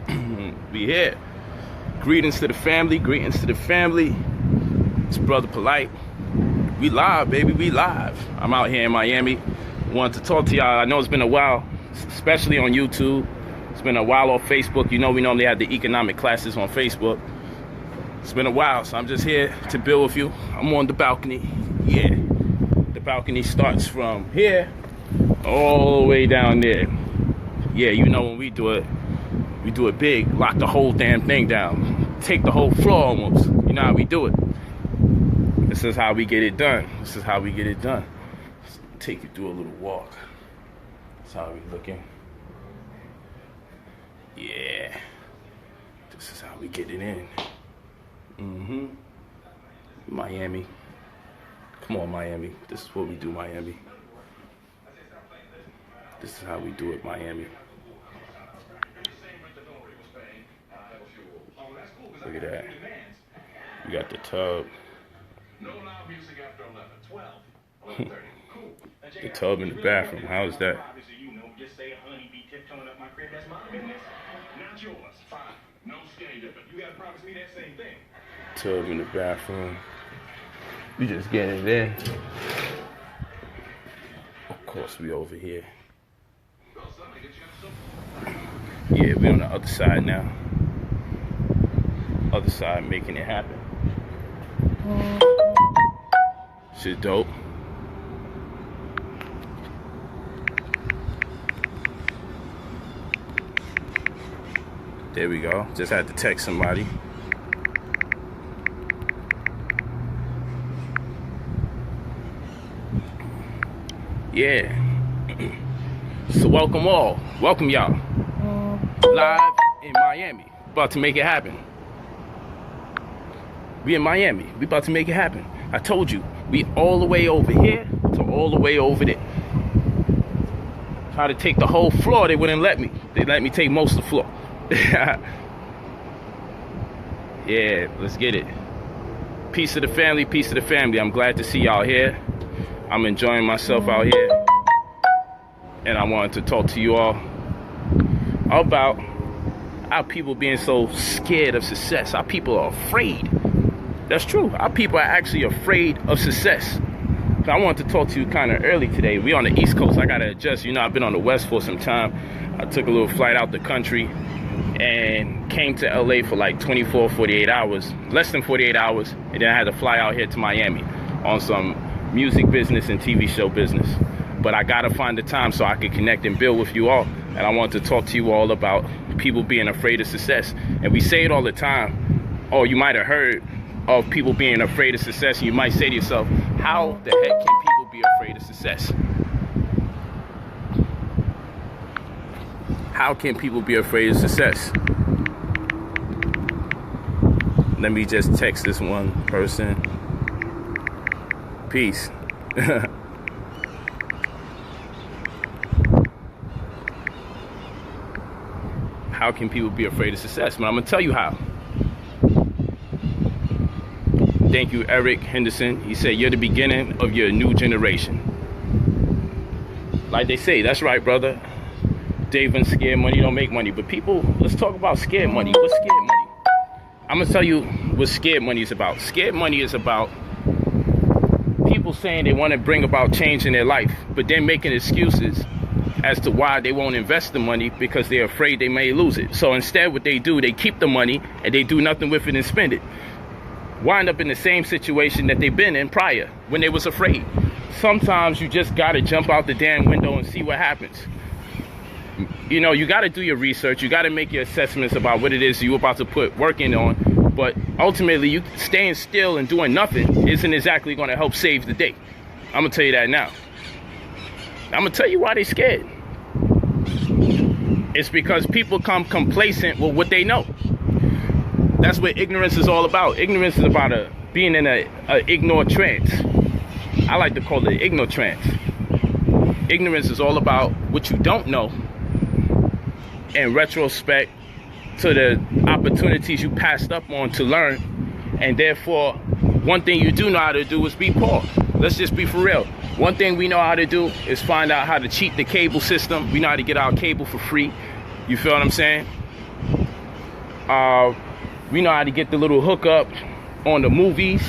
We here. Greetings to the family. Greetings to the family. It's Brother Polight. We live, baby. We live. I'm out here in Miami. Wanted to talk to y'all. I know it's been a while, especially on YouTube. It's been a while on Facebook. You know we normally have the economic classes on Facebook. It's been a while, so I'm just here to build with you. I'm on the balcony. Yeah. The balcony starts from here all the way down there. Yeah, you know when we do it big, lock the whole damn thing down, take the whole floor almost. You know how we do it. This is how we get it done. This is how we get it done. Let's take you through a little walk. That's how we looking. Yeah. This is how we get it in. Miami. Come on, Miami. This is what we do, Miami. This is how we do it, Miami. Look at that. We got the tub. The tub in the bathroom. How is that? Tub in the bathroom. We just getting it in. Of course, we over here. Yeah, we on the other side now. Other side making it happen. Shit dope. There we go. Just had to text somebody. Yeah. So welcome all. Welcome y'all. Live in Miami. About to make it happen. We in Miami. We about to make it happen. I told you. We all the way over here to all the way over there. Try to take the whole floor. They wouldn't let me. They let me take most of the floor. Yeah, let's get it. Peace to the family. Peace to the family. I'm glad to see y'all here. I'm enjoying myself out here. And I wanted to talk to you all about our people being so scared of success. Our people are afraid. That's true. Our people are actually afraid of success. So I wanted to talk to you kind of early today. We on the East Coast. I got to adjust. You know, I've been on the West for some time. I took a little flight out the country and came to LA for like 24, 48 hours. Less than 48 hours. And then I had to fly out here to Miami on some music business and TV show business. But I got to find the time so I can connect and build with you all. And I want to talk to you all about people being afraid of success. And we say it all the time. Oh, you might have heard of people being afraid of success. And you might say to yourself, how the heck can people be afraid of success? How can people be afraid of success? Let me just text this one person. Peace. How can people be afraid of success? But I'm going to tell you how. Thank you, Eric Henderson. He said, you're the beginning of your new generation. Like they say, that's right, brother. Dave and scared money don't make money. But people, let's talk about scared money. What's scared money? I'm going to tell you what scared money is about. Scared money is about people saying they want to bring about change in their life, but they're making excuses as to why they won't invest the money because they're afraid they may lose it. So instead what they do, they keep the money and they do nothing with it and spend it. Wind up in the same situation that they've been in prior when they was afraid. Sometimes you just got to jump out the damn window and see what happens. You know, you got to do your research. You got to make your assessments about what it is you're about to put work in on. But ultimately, you staying still and doing nothing isn't exactly going to help save the day. I'm going to tell you that now. I'm going to tell you why they're scared. It's because people come complacent with what they know. That's what ignorance is all about. Ignorance is about being in a ignorant trance. I like to call it ignorant trance. Ignorance is all about what you don't know in retrospect to the opportunities you passed up on to learn. And therefore, one thing you do know how to do is be poor. Let's just be for real. One thing we know how to do is find out how to cheat the cable system. We know how to get our cable for free. You feel what I'm saying? We know how to get the little hookup on the movies.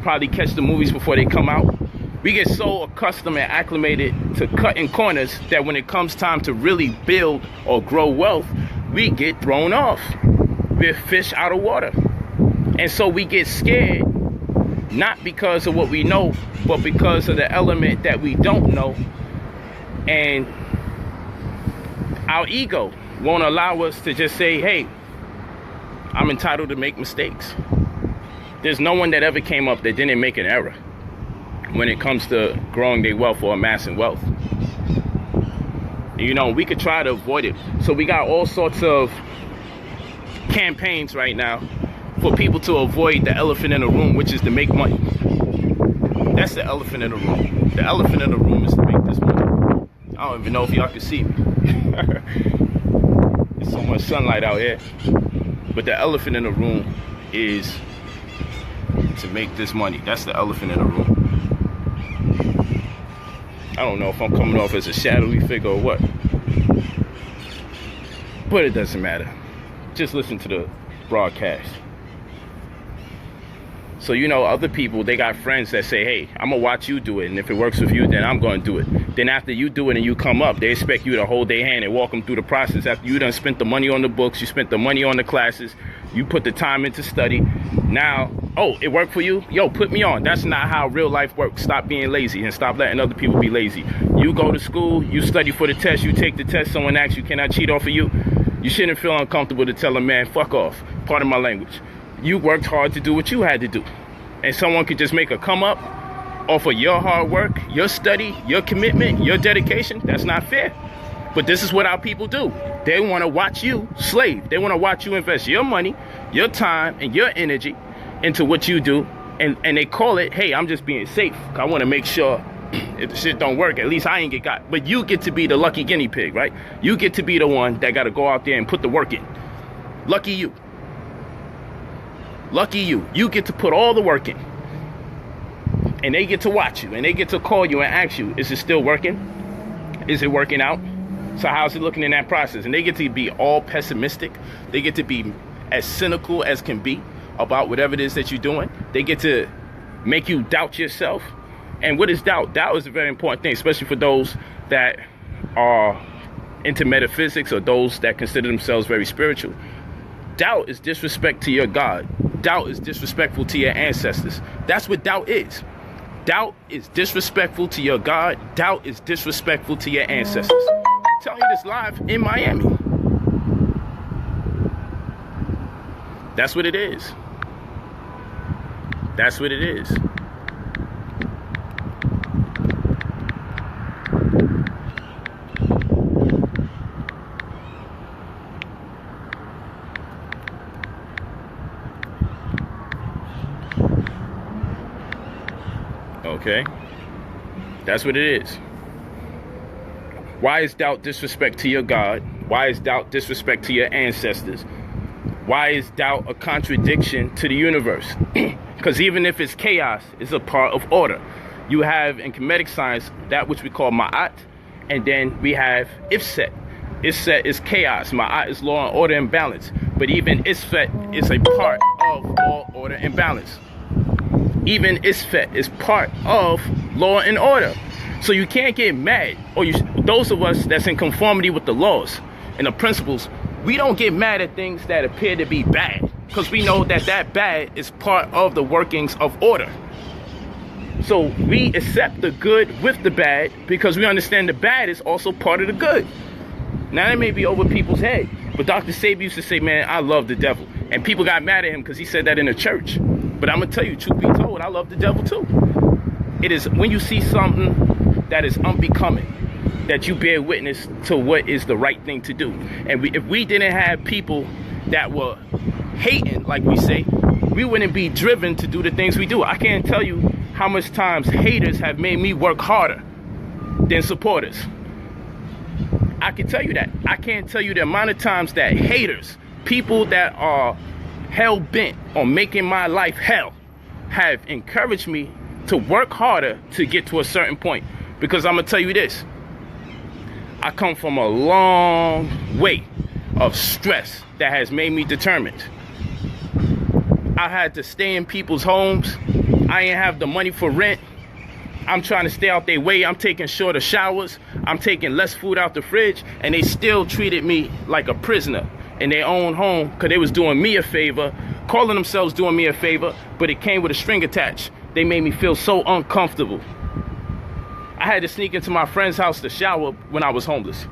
Probably catch the movies before they come out. We get so accustomed and acclimated to cutting corners that when it comes time to really build or grow wealth, we get thrown off. We're fish out of water. And so we get scared, not because of what we know, but because of the element that we don't know. And our ego won't allow us to just say, hey, I'm entitled to make mistakes. There's no one that ever came up that didn't make an error when it comes to growing their wealth or amassing wealth. You know, we could try to avoid it. So we got all sorts of campaigns right now for people to avoid the elephant in the room, which is to make money. That's the elephant in the room. The elephant in the room is to make this money. I don't even know if y'all can see me. There's so much sunlight out here. But the elephant in the room is to make this money. That's the elephant in the room. I don't know if I'm coming off as a shadowy figure or what. But it doesn't matter. Just listen to the broadcast. So, you know, other people, they got friends that say, hey, I'm going to watch you do it. And if it works with you, then I'm going to do it. Then after you do it and you come up, they expect you to hold their hand and walk them through the process. After you done spent the money on the books, you spent the money on the classes, you put the time into study. Now, oh, it worked for you? Yo, put me on. That's not how real life works. Stop being lazy and stop letting other people be lazy. You go to school, you study for the test, you take the test, someone asks you, can I cheat off of you? You shouldn't feel uncomfortable to tell a man, fuck off. Pardon my language. You worked hard to do what you had to do. And someone could just make a come up off of your hard work, your study, your commitment, your dedication. That's not fair. But this is what our people do. They want to watch you slave. They want to watch you invest your money, your time, and your energy into what you do. And they call it, hey, I'm just being safe. I want to make sure if the shit don't work, at least I ain't get got. But you get to be the lucky guinea pig, right? You get to be the one that got to go out there and put the work in. Lucky you. Lucky you. You get to put all the work in. And they get to watch you. And they get to call you and ask you, is it still working? Is it working out? So how's it looking in that process? And they get to be all pessimistic. They get to be as cynical as can be about whatever it is that you're doing. They get to make you doubt yourself. And what is doubt? Doubt is a very important thing, especially for those that are into metaphysics or those that consider themselves very spiritual. Doubt is disrespect to your God. Doubt is disrespectful to your ancestors. That's what doubt is. Doubt is disrespectful to your God. Doubt is disrespectful to your ancestors. I'm telling you this live in Miami. That's what it is. That's what it is. Okay? That's what it is. Why is doubt disrespect to your God? Why is doubt disrespect to your ancestors? Why is doubt a contradiction to the universe? Because even if it's chaos, it's a part of order. You have in Kemetic science that which we call ma'at, and then we have ifset. Ifset is chaos. Ma'at is law and order and balance. But even isfet is a part of law, order, and balance. Even isfet is part of law and order. So you can't get mad, or those of us that's in conformity with the laws and the principles, we don't get mad at things that appear to be bad, because we know that that bad is part of the workings of order. So we accept the good with the bad because we understand the bad is also part of the good. Now that may be over people's head, but Dr. Sabi used to say, man, I love the devil. And people got mad at him because he said that in the church. But I'm going to tell you, truth be told, I love the devil too. It is when you see something that is unbecoming, that you bear witness to what is the right thing to do. And if we didn't have people that were hating, like we say, we wouldn't be driven to do the things we do. I can't tell you how much times haters have made me work harder than supporters. I can tell you that. I can't tell you the amount of times that haters, people that are hell-bent on making my life hell, have encouraged me to work harder to get to a certain point. Because I'm going to tell you this. I come from a long way of stress that has made me determined. I had to stay in people's homes. I ain't have the money for rent. I'm trying to stay out their way. I'm taking shorter showers. I'm taking less food out the fridge. And they still treated me like a prisoner in their own home because they was doing me a favor, calling themselves doing me a favor, but it came with a string attached. They made me feel so uncomfortable. I had to sneak into my friend's house to shower when I was homeless.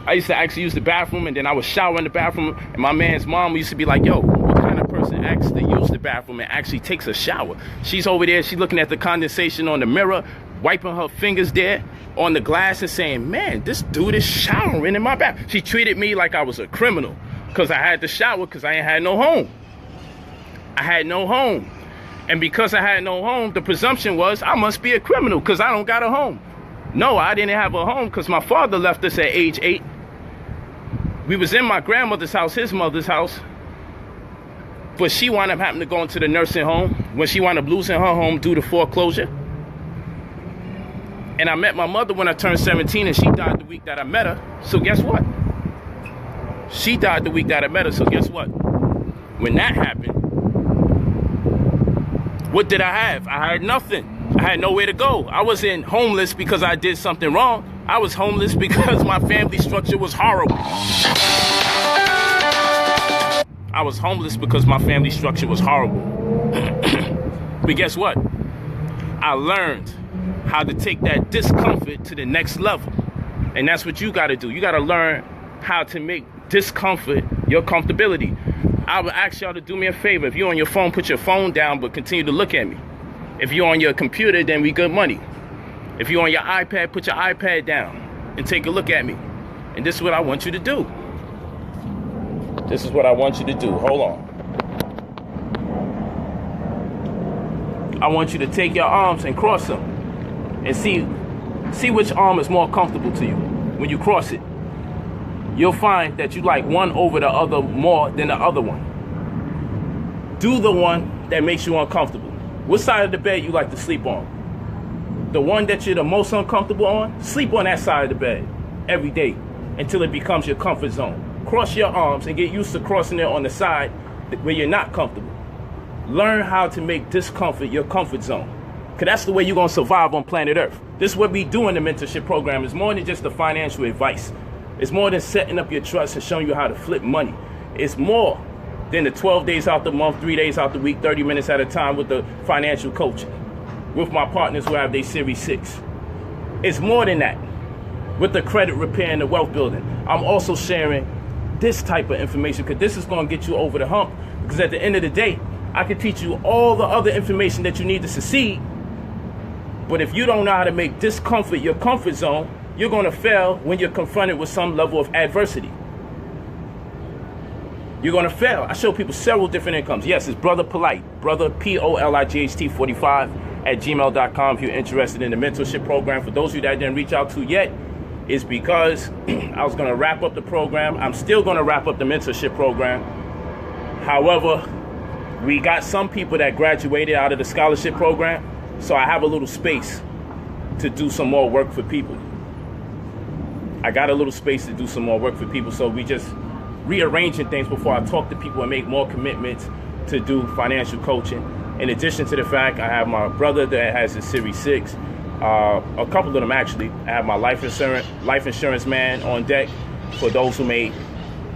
I used to actually use the bathroom, and then I would shower in the bathroom, and my man's mom used to be like, yo, what kind of person actually use the bathroom and actually takes a shower? She's over there, she's looking at the condensation on the mirror, wiping her fingers there on the glass and saying, man, this dude is showering in my bath. She treated me like I was a criminal because I had to shower because I ain't had no home. I had no home. And because I had no home, the presumption was I must be a criminal because I don't got a home. No, I didn't have a home because my father left us at age 8. We was in my grandmother's house, his mother's house. But she wound up having to go into the nursing home when she wound up losing her home due to foreclosure. And I met my mother when I turned 17, and she died the week that I met her. So guess what? She died the week that I met her. So guess what? When that happened, what did I have? I had nothing. I had nowhere to go. I wasn't homeless because I did something wrong. I was homeless because my family structure was horrible. I was homeless because my family structure was horrible. But guess what? I learned how to take that discomfort to the next level. And that's what you got to do. You got to learn how to make discomfort your comfortability. I would ask y'all to do me a favor. If you're on your phone, put your phone down, but continue to look at me. If you're on your computer, then we good money. If you're on your iPad, put your iPad down and take a look at me. And this is what I want you to do. This is what I want you to do. Hold on. I want you to take your arms and cross them and see which arm is more comfortable to you when you cross it. You'll find that you like one over the other more than the other one. Do the one that makes you uncomfortable. What side of the bed you like to sleep on? The one that you're the most uncomfortable on? Sleep on that side of the bed every day until it becomes your comfort zone. Cross your arms and get used to crossing it on the side where you're not comfortable. Learn how to make discomfort your comfort zone. Because that's the way you're going to survive on planet Earth. This is what we do in the mentorship program. It's more than just the financial advice. It's more than setting up your trust and showing you how to flip money. It's more than the 12 days out the month, 3 days out the week, 30 minutes at a time with the financial coaching. With my partners who have their Series 6. It's more than that. With the credit repair and the wealth building. I'm also sharing this type of information because this is going to get you over the hump. Because at the end of the day, I can teach you all the other information that you need to succeed. But if you don't know how to make discomfort your comfort zone, you're going to fail when you're confronted with some level of adversity. You're going to fail. I show people several different incomes. Yes, it's Brother Polight. Brother Polight 45 at gmail.com if you're interested in the mentorship program. For those of you that didn't reach out to yet, it's because I was going to wrap up the program. I'm still going to wrap up the mentorship program. However, we got some people that graduated out of the scholarship program, so I have a little space to do some more work for people. I got a little space to do some more work for people, so we just rearranging things before I talk to people and make more commitments to do financial coaching. In addition to the fact, I have my brother that has his Series 6. A couple of them actually. I have my life insurance man on deck for those who may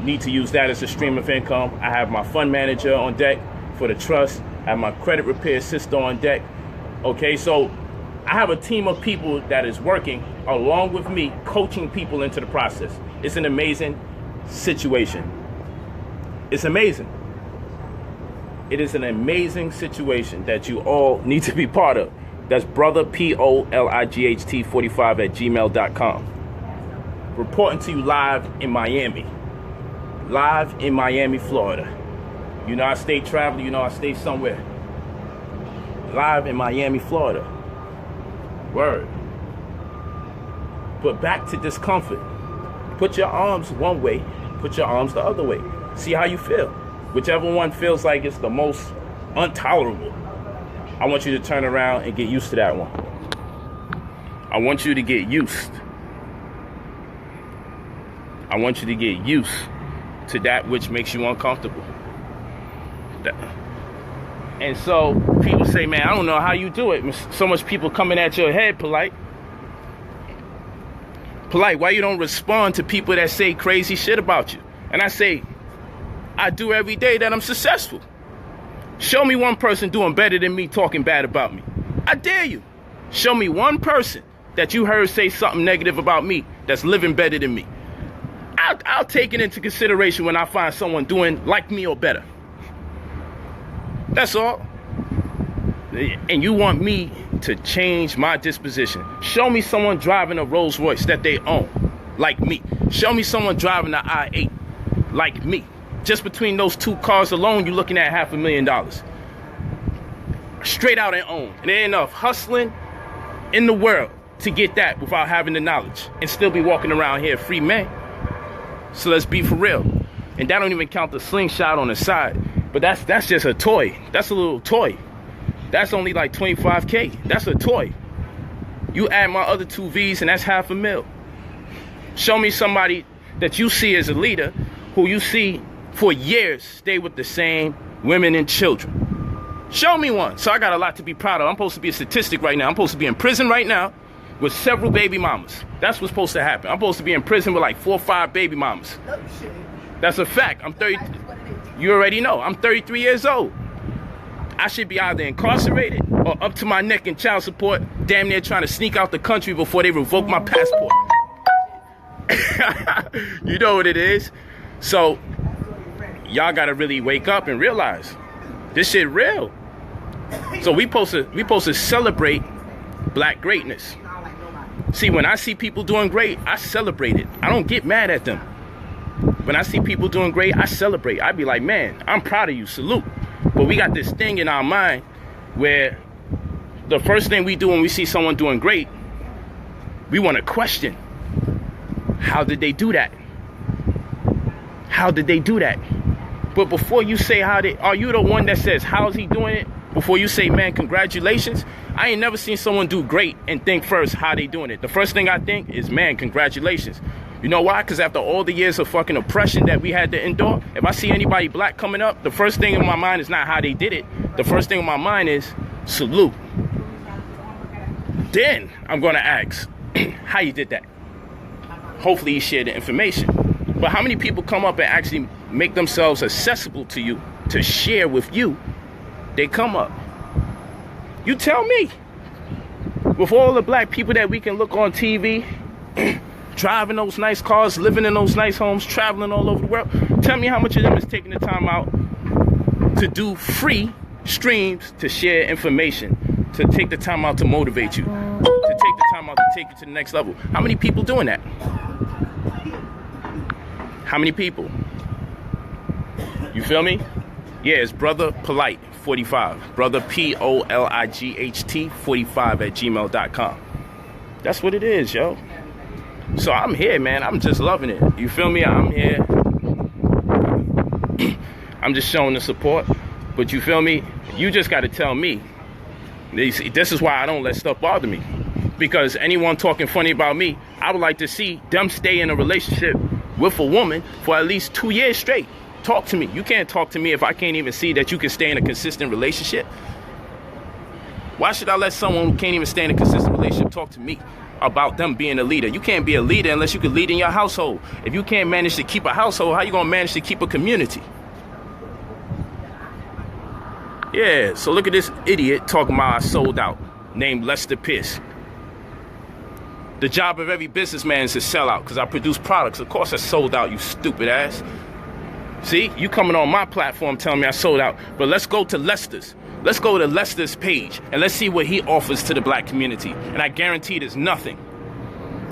need to use that as a stream of income. I have my fund manager on deck for the trust. I have my credit repair sister on deck. Okay, so I have a team of people that is working along with me, coaching people into the process. It's an amazing situation. It's amazing. It is an amazing situation that you all need to be part of. That's Brother Polight 45 at gmail.com. Reporting to you live in Miami. Live in Miami, Florida. You know I stay traveling, you know I stay somewhere. Live in Miami, Florida. Word. But back to discomfort. Put your arms one way, put your arms the other way. See how you feel. Whichever one feels like it's the most intolerable, I want you to turn around and get used to that one. I want you to get used. I want you to get used to that which makes you uncomfortable. And so people say, man, I don't know how you do it. So much people coming at your head, Polight. Polight, why you don't respond to people that say crazy shit about you? And I say, I do every day that I'm successful. Show me one person doing better than me talking bad about me. I dare you. Show me one person that you heard say something negative about me that's living better than me. I'll take it into consideration when I find someone doing like me or better. That's all. And you want me to change my disposition. Show me someone driving a Rolls Royce that they own, like me. Show me someone driving an I-8, like me. Just between those two cars alone, you're looking at $500,000. Straight out and own. And there ain't enough hustling in the world to get that without having the knowledge and still be walking around here free man. So let's be for real. And that don't even count the slingshot on the side. But that's just a toy. That's a little toy. That's only like $25K. That's a toy. You add my other two V's and that's $500,000. Show me somebody that you see as a leader who you see for years stay with the same women and children. Show me one. So I got a lot to be proud of. I'm supposed to be a statistic right now. I'm supposed to be in prison right now with several baby mamas. That's what's supposed to happen. I'm supposed to be in prison with like 4 or 5 baby mamas. That's a fact. I'm 30. You already know. I'm 33 years old. I should be either incarcerated or up to my neck in child support, damn near trying to sneak out the country before they revoke my passport. You know what it is. So y'all gotta really wake up and realize this shit real. So we supposed to celebrate black greatness. See, when I see people doing great, I celebrate it. I don't get mad at them. When I see people doing great, I celebrate. I be like, man, I'm proud of you, salute. But we got this thing in our mind where the first thing we do when we see someone doing great, we want to question, how did they do that? How did they do that? But before you say are you the one that says, how's he doing it? Before you say, man, congratulations. I ain't never seen someone do great and think first, how they doing it. The first thing I think is, man, congratulations. You know why? Because after all the years of fucking oppression that we had to endure, if I see anybody black coming up, the first thing in my mind is not how they did it. The first thing in my mind is salute. Then I'm going to ask, how you did that? Hopefully you share the information. But how many people come up and actually make themselves accessible to you to share with you? They come up. You tell me. With all the black people that we can look on TV, driving those nice cars, living in those nice homes, traveling all over the world, tell me how much of them is taking the time out to do free streams, to share information, to take the time out to motivate you, to take the time out to take you to the next level. How many people doing that? How many people? You feel me? Yeah, it's Brother Polight 45. Brother Polight 45 at gmail.com. That's what it is, yo. So I'm here, man. I'm just loving it. You feel me? I'm here. I'm just showing the support. But you feel me? You just got to tell me. This is why I don't let stuff bother me. Because anyone talking funny about me, I would like to see them stay in a relationship with a woman for at least 2 years straight. Talk to me. You can't talk to me if I can't even see that you can stay in a consistent relationship. Why should I let someone who can't even stay in a consistent relationship talk to me about them being a leader? You can't be a leader unless you can lead in your household. If you can't manage to keep a household, how you gonna manage to keep a community? Yeah, so look at this idiot talking about I sold out, named Lester Pierce. The job of every businessman is to sell out because I produce products. Of course I sold out, you stupid ass. See, you coming on my platform telling me I sold out. But let's go to Lester's. Let's go to Lester's page and let's see what he offers to the black community. And I guarantee there's nothing.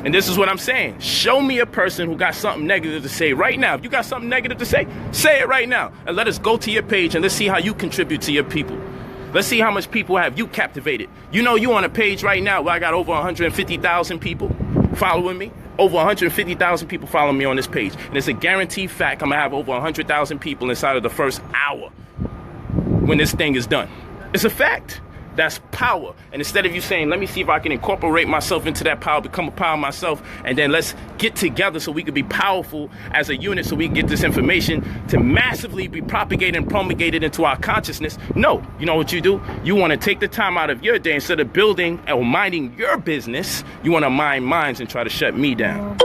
And this is what I'm saying. Show me a person who got something negative to say right now. If you got something negative to say it right now. And let us go to your page and let's see how you contribute to your people. Let's see how much people have you captivated. You know you on a page right now where I got over 150,000 people following me. Over 150,000 people follow me on this page. And it's a guaranteed fact I'm going to have over 100,000 people inside of the first hour when this thing is done. It's a fact. That's power. And instead of you saying, let me see if I can incorporate myself into that power, become a power myself, and then let's get together so we can be powerful as a unit, so we can get this information to massively be propagated and promulgated into our consciousness. No, you know what you do? You want to take the time out of your day, instead of building or minding your business, you want to mind minds and try to shut me down.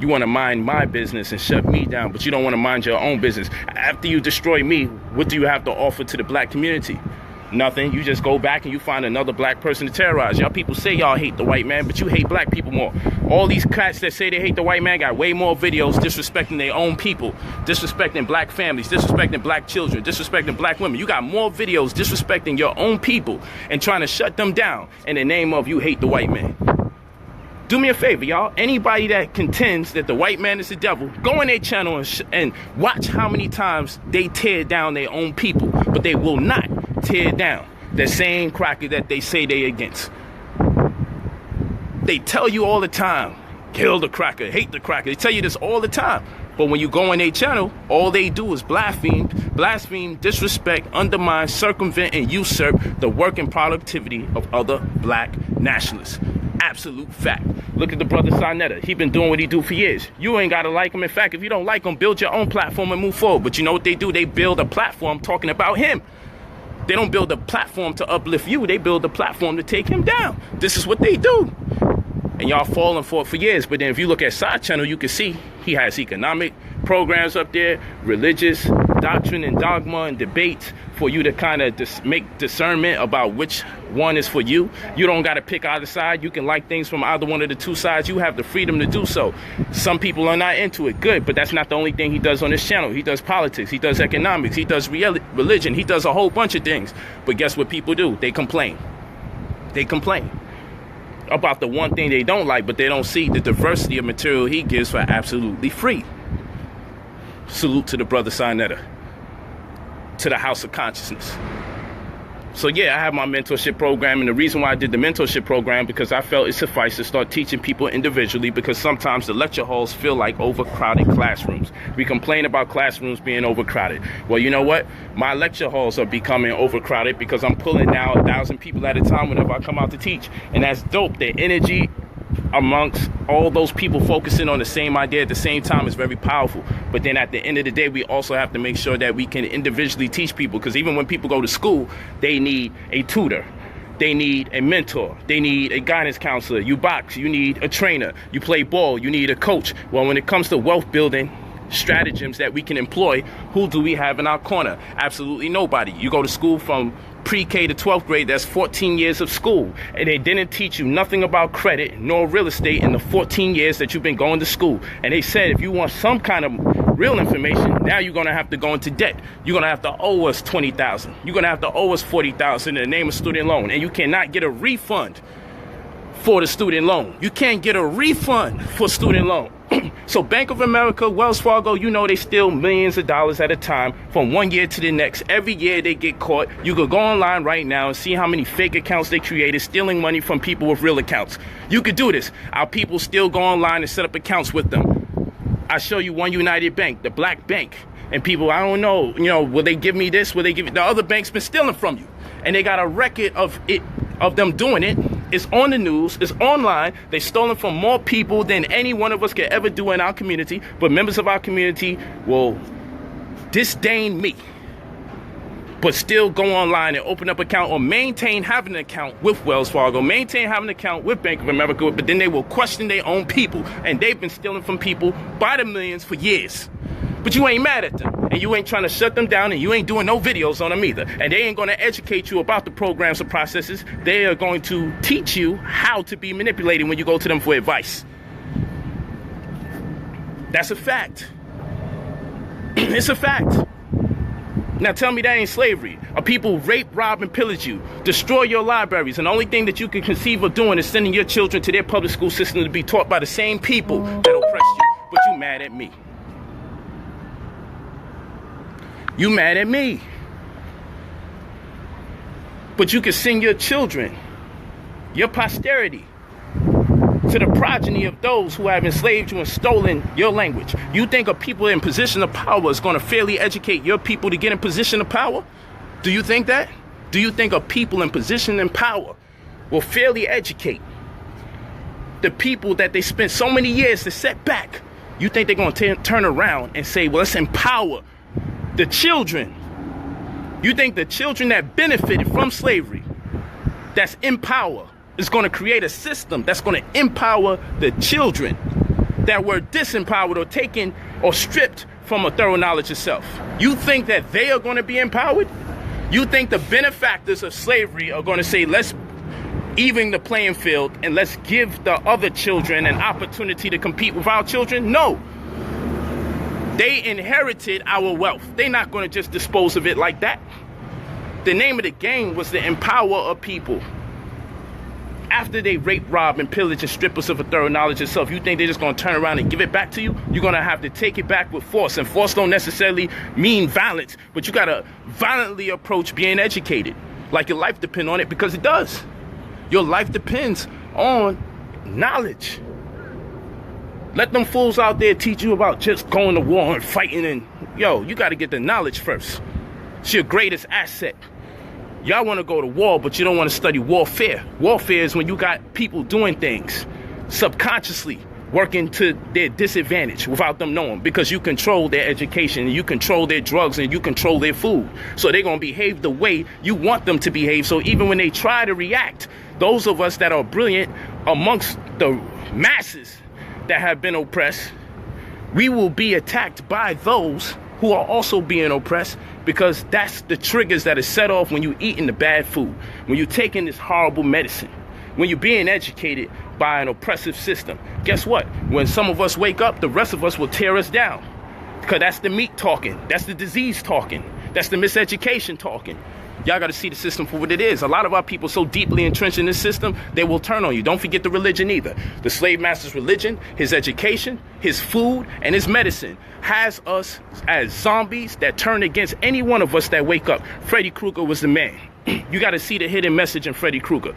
You want to mind my business and shut me down, but you don't want to mind your own business. After you destroy me, what do you have to offer to the black community? Nothing. You just go back and you find another black person to terrorize. Y'all people say y'all hate the white man, but you hate black people more. All these cats that say they hate the white man got way more videos disrespecting their own people, disrespecting black families, disrespecting black children, disrespecting black women. You got more videos disrespecting your own people and trying to shut them down in the name of you hate the white man. Do me a favor, y'all. Anybody that contends that the white man is the devil, go on their channel and watch how many times they tear down their own people, but they will not tear down the same cracker that they say they against. They tell you all the time, kill the cracker, hate the cracker. They tell you this all the time. But when you go on their channel, all they do is blaspheme, disrespect, undermine, circumvent, and usurp the work and productivity of other black nationalists. Absolute fact. Look at the brother Sinetta. He been doing what he do for years. You ain't gotta like him. In fact, if you don't like him, build your own platform and move forward. But you know what they do? They build a platform talking about him. They don't build a platform to uplift you. They build a platform to take him down. This is what they do. And y'all falling for it for years. But then if you look at side channel, you can see he has economic programs up there, religious doctrine and dogma and debates for you to kind of make discernment about which one is for you. You don't got to pick either side. You can like things from either one of the two sides. You have the freedom to do so. Some people are not into it. Good, but that's not the only thing he does on this channel. He does politics. He does economics. He does religion. He does a whole bunch of things. But guess what people do? They complain. They complain about the one thing they don't like, but they don't see the diversity of material he gives for absolutely free. Salute to the brother Sinetta, to the House of Consciousness. So yeah, I have my mentorship program, and the reason why I did the mentorship program, because I felt it sufficed to start teaching people individually, because sometimes the lecture halls feel like overcrowded classrooms. We complain about classrooms being overcrowded. Well, you know what? My lecture halls are becoming overcrowded because I'm pulling now 1,000 people at a time whenever I come out to teach. And that's dope. The energy amongst all those people focusing on the same idea at the same time is very powerful. But then at the end of the day, we also have to make sure that we can individually teach people, because even when people go to school, they need a tutor, they need a mentor, they need a guidance counselor. You box, you need a trainer. You play ball, you need a coach. Well, when it comes to wealth building stratagems that we can employ, who do we have in our corner? Absolutely nobody. You go to school from pre-K to 12th grade, that's 14 years of school, and they didn't teach you nothing about credit nor real estate in the 14 years that you've been going to school. And they said if you want some kind of real information, now you're gonna have to go into debt. You're gonna have to owe us $20,000. You're gonna have to owe us $40,000 in the name of student loan, and you cannot get a refund for the student loan. You can't get a refund for student loan. So Bank of America, Wells Fargo, you know they steal millions of dollars at a time from one year to the next. Every year they get caught. You could go online right now and see how many fake accounts they created, stealing money from people with real accounts. You could do this. Our people still go online and set up accounts with them. I show you One United Bank, the black bank. And people, I don't know, you know, will they give me this? Will they give it? The other bank's been stealing from you. And they got a record of it, of them doing it. It's on the news, it's online. They've stolen from more people than any one of us could ever do in our community. But members of our community will disdain me, but still go online and open up an account or maintain having an account with Wells Fargo, maintain having an account with Bank of America, but then they will question their own people. And they've been stealing from people by the millions for years. But you ain't mad at them, and you ain't trying to shut them down, and you ain't doing no videos on them either. And they ain't going to educate you about the programs or processes. They are going to teach you how to be manipulated when you go to them for advice. That's a fact. It's a fact. Now tell me that ain't slavery. Or people rape, rob, and pillage you, destroy your libraries, and the only thing that you can conceive of doing is sending your children to their public school system to be taught by the same people that oppress you. But you mad at me. You mad at me. But you can send your children, your posterity, to the progeny of those who have enslaved you and stolen your language. You think a people in position of power is going to fairly educate your people to get in position of power? Do you think that? Do you think a people in position and power will fairly educate the people that they spent so many years to set back? You think they're going to turn around and say, well, let's empower the children? You think the children that benefited from slavery, that's in power, is going to create a system that's going to empower the children that were disempowered or taken or stripped from a thorough knowledge of self? You think that they are going to be empowered? You think the benefactors of slavery are going to say, let's even the playing field and let's give the other children an opportunity to compete with our children? No. They inherited our wealth. They're not going to just dispose of it like that. The name of the game was to empower a people. After they rape, rob, and pillage and strip us of a thorough knowledge of self, you think they're just going to turn around and give it back to you? You're going to have to take it back with force. And force don't necessarily mean violence, but you got to violently approach being educated. Like your life depends on it, because it does. Your life depends on knowledge. Let them fools out there teach you about just going to war and fighting. And yo, you got to get the knowledge first. It's your greatest asset. Y'all want to go to war, but you don't want to study warfare. Warfare is when you got people doing things subconsciously, working to their disadvantage without them knowing, because you control their education, and you control their drugs, and you control their food. So they're going to behave the way you want them to behave. So even when they try to react, those of us that are brilliant amongst the masses that have been oppressed, we will be attacked by those who are also being oppressed, because that's the triggers that is set off when you're eating the bad food, when you're taking this horrible medicine, when you're being educated by an oppressive system. Guess what? When some of us wake up, the rest of us will tear us down, because that's the meat talking, that's the disease talking, that's the miseducation talking. Y'all got to see the system for what it is. A lot of our people so deeply entrenched in this system, they will turn on you. Don't forget the religion either. The slave master's religion, his education, his food, and his medicine has us as zombies that turn against any one of us that wake up. Freddy Krueger was the man. You got to see the hidden message in Freddy Krueger.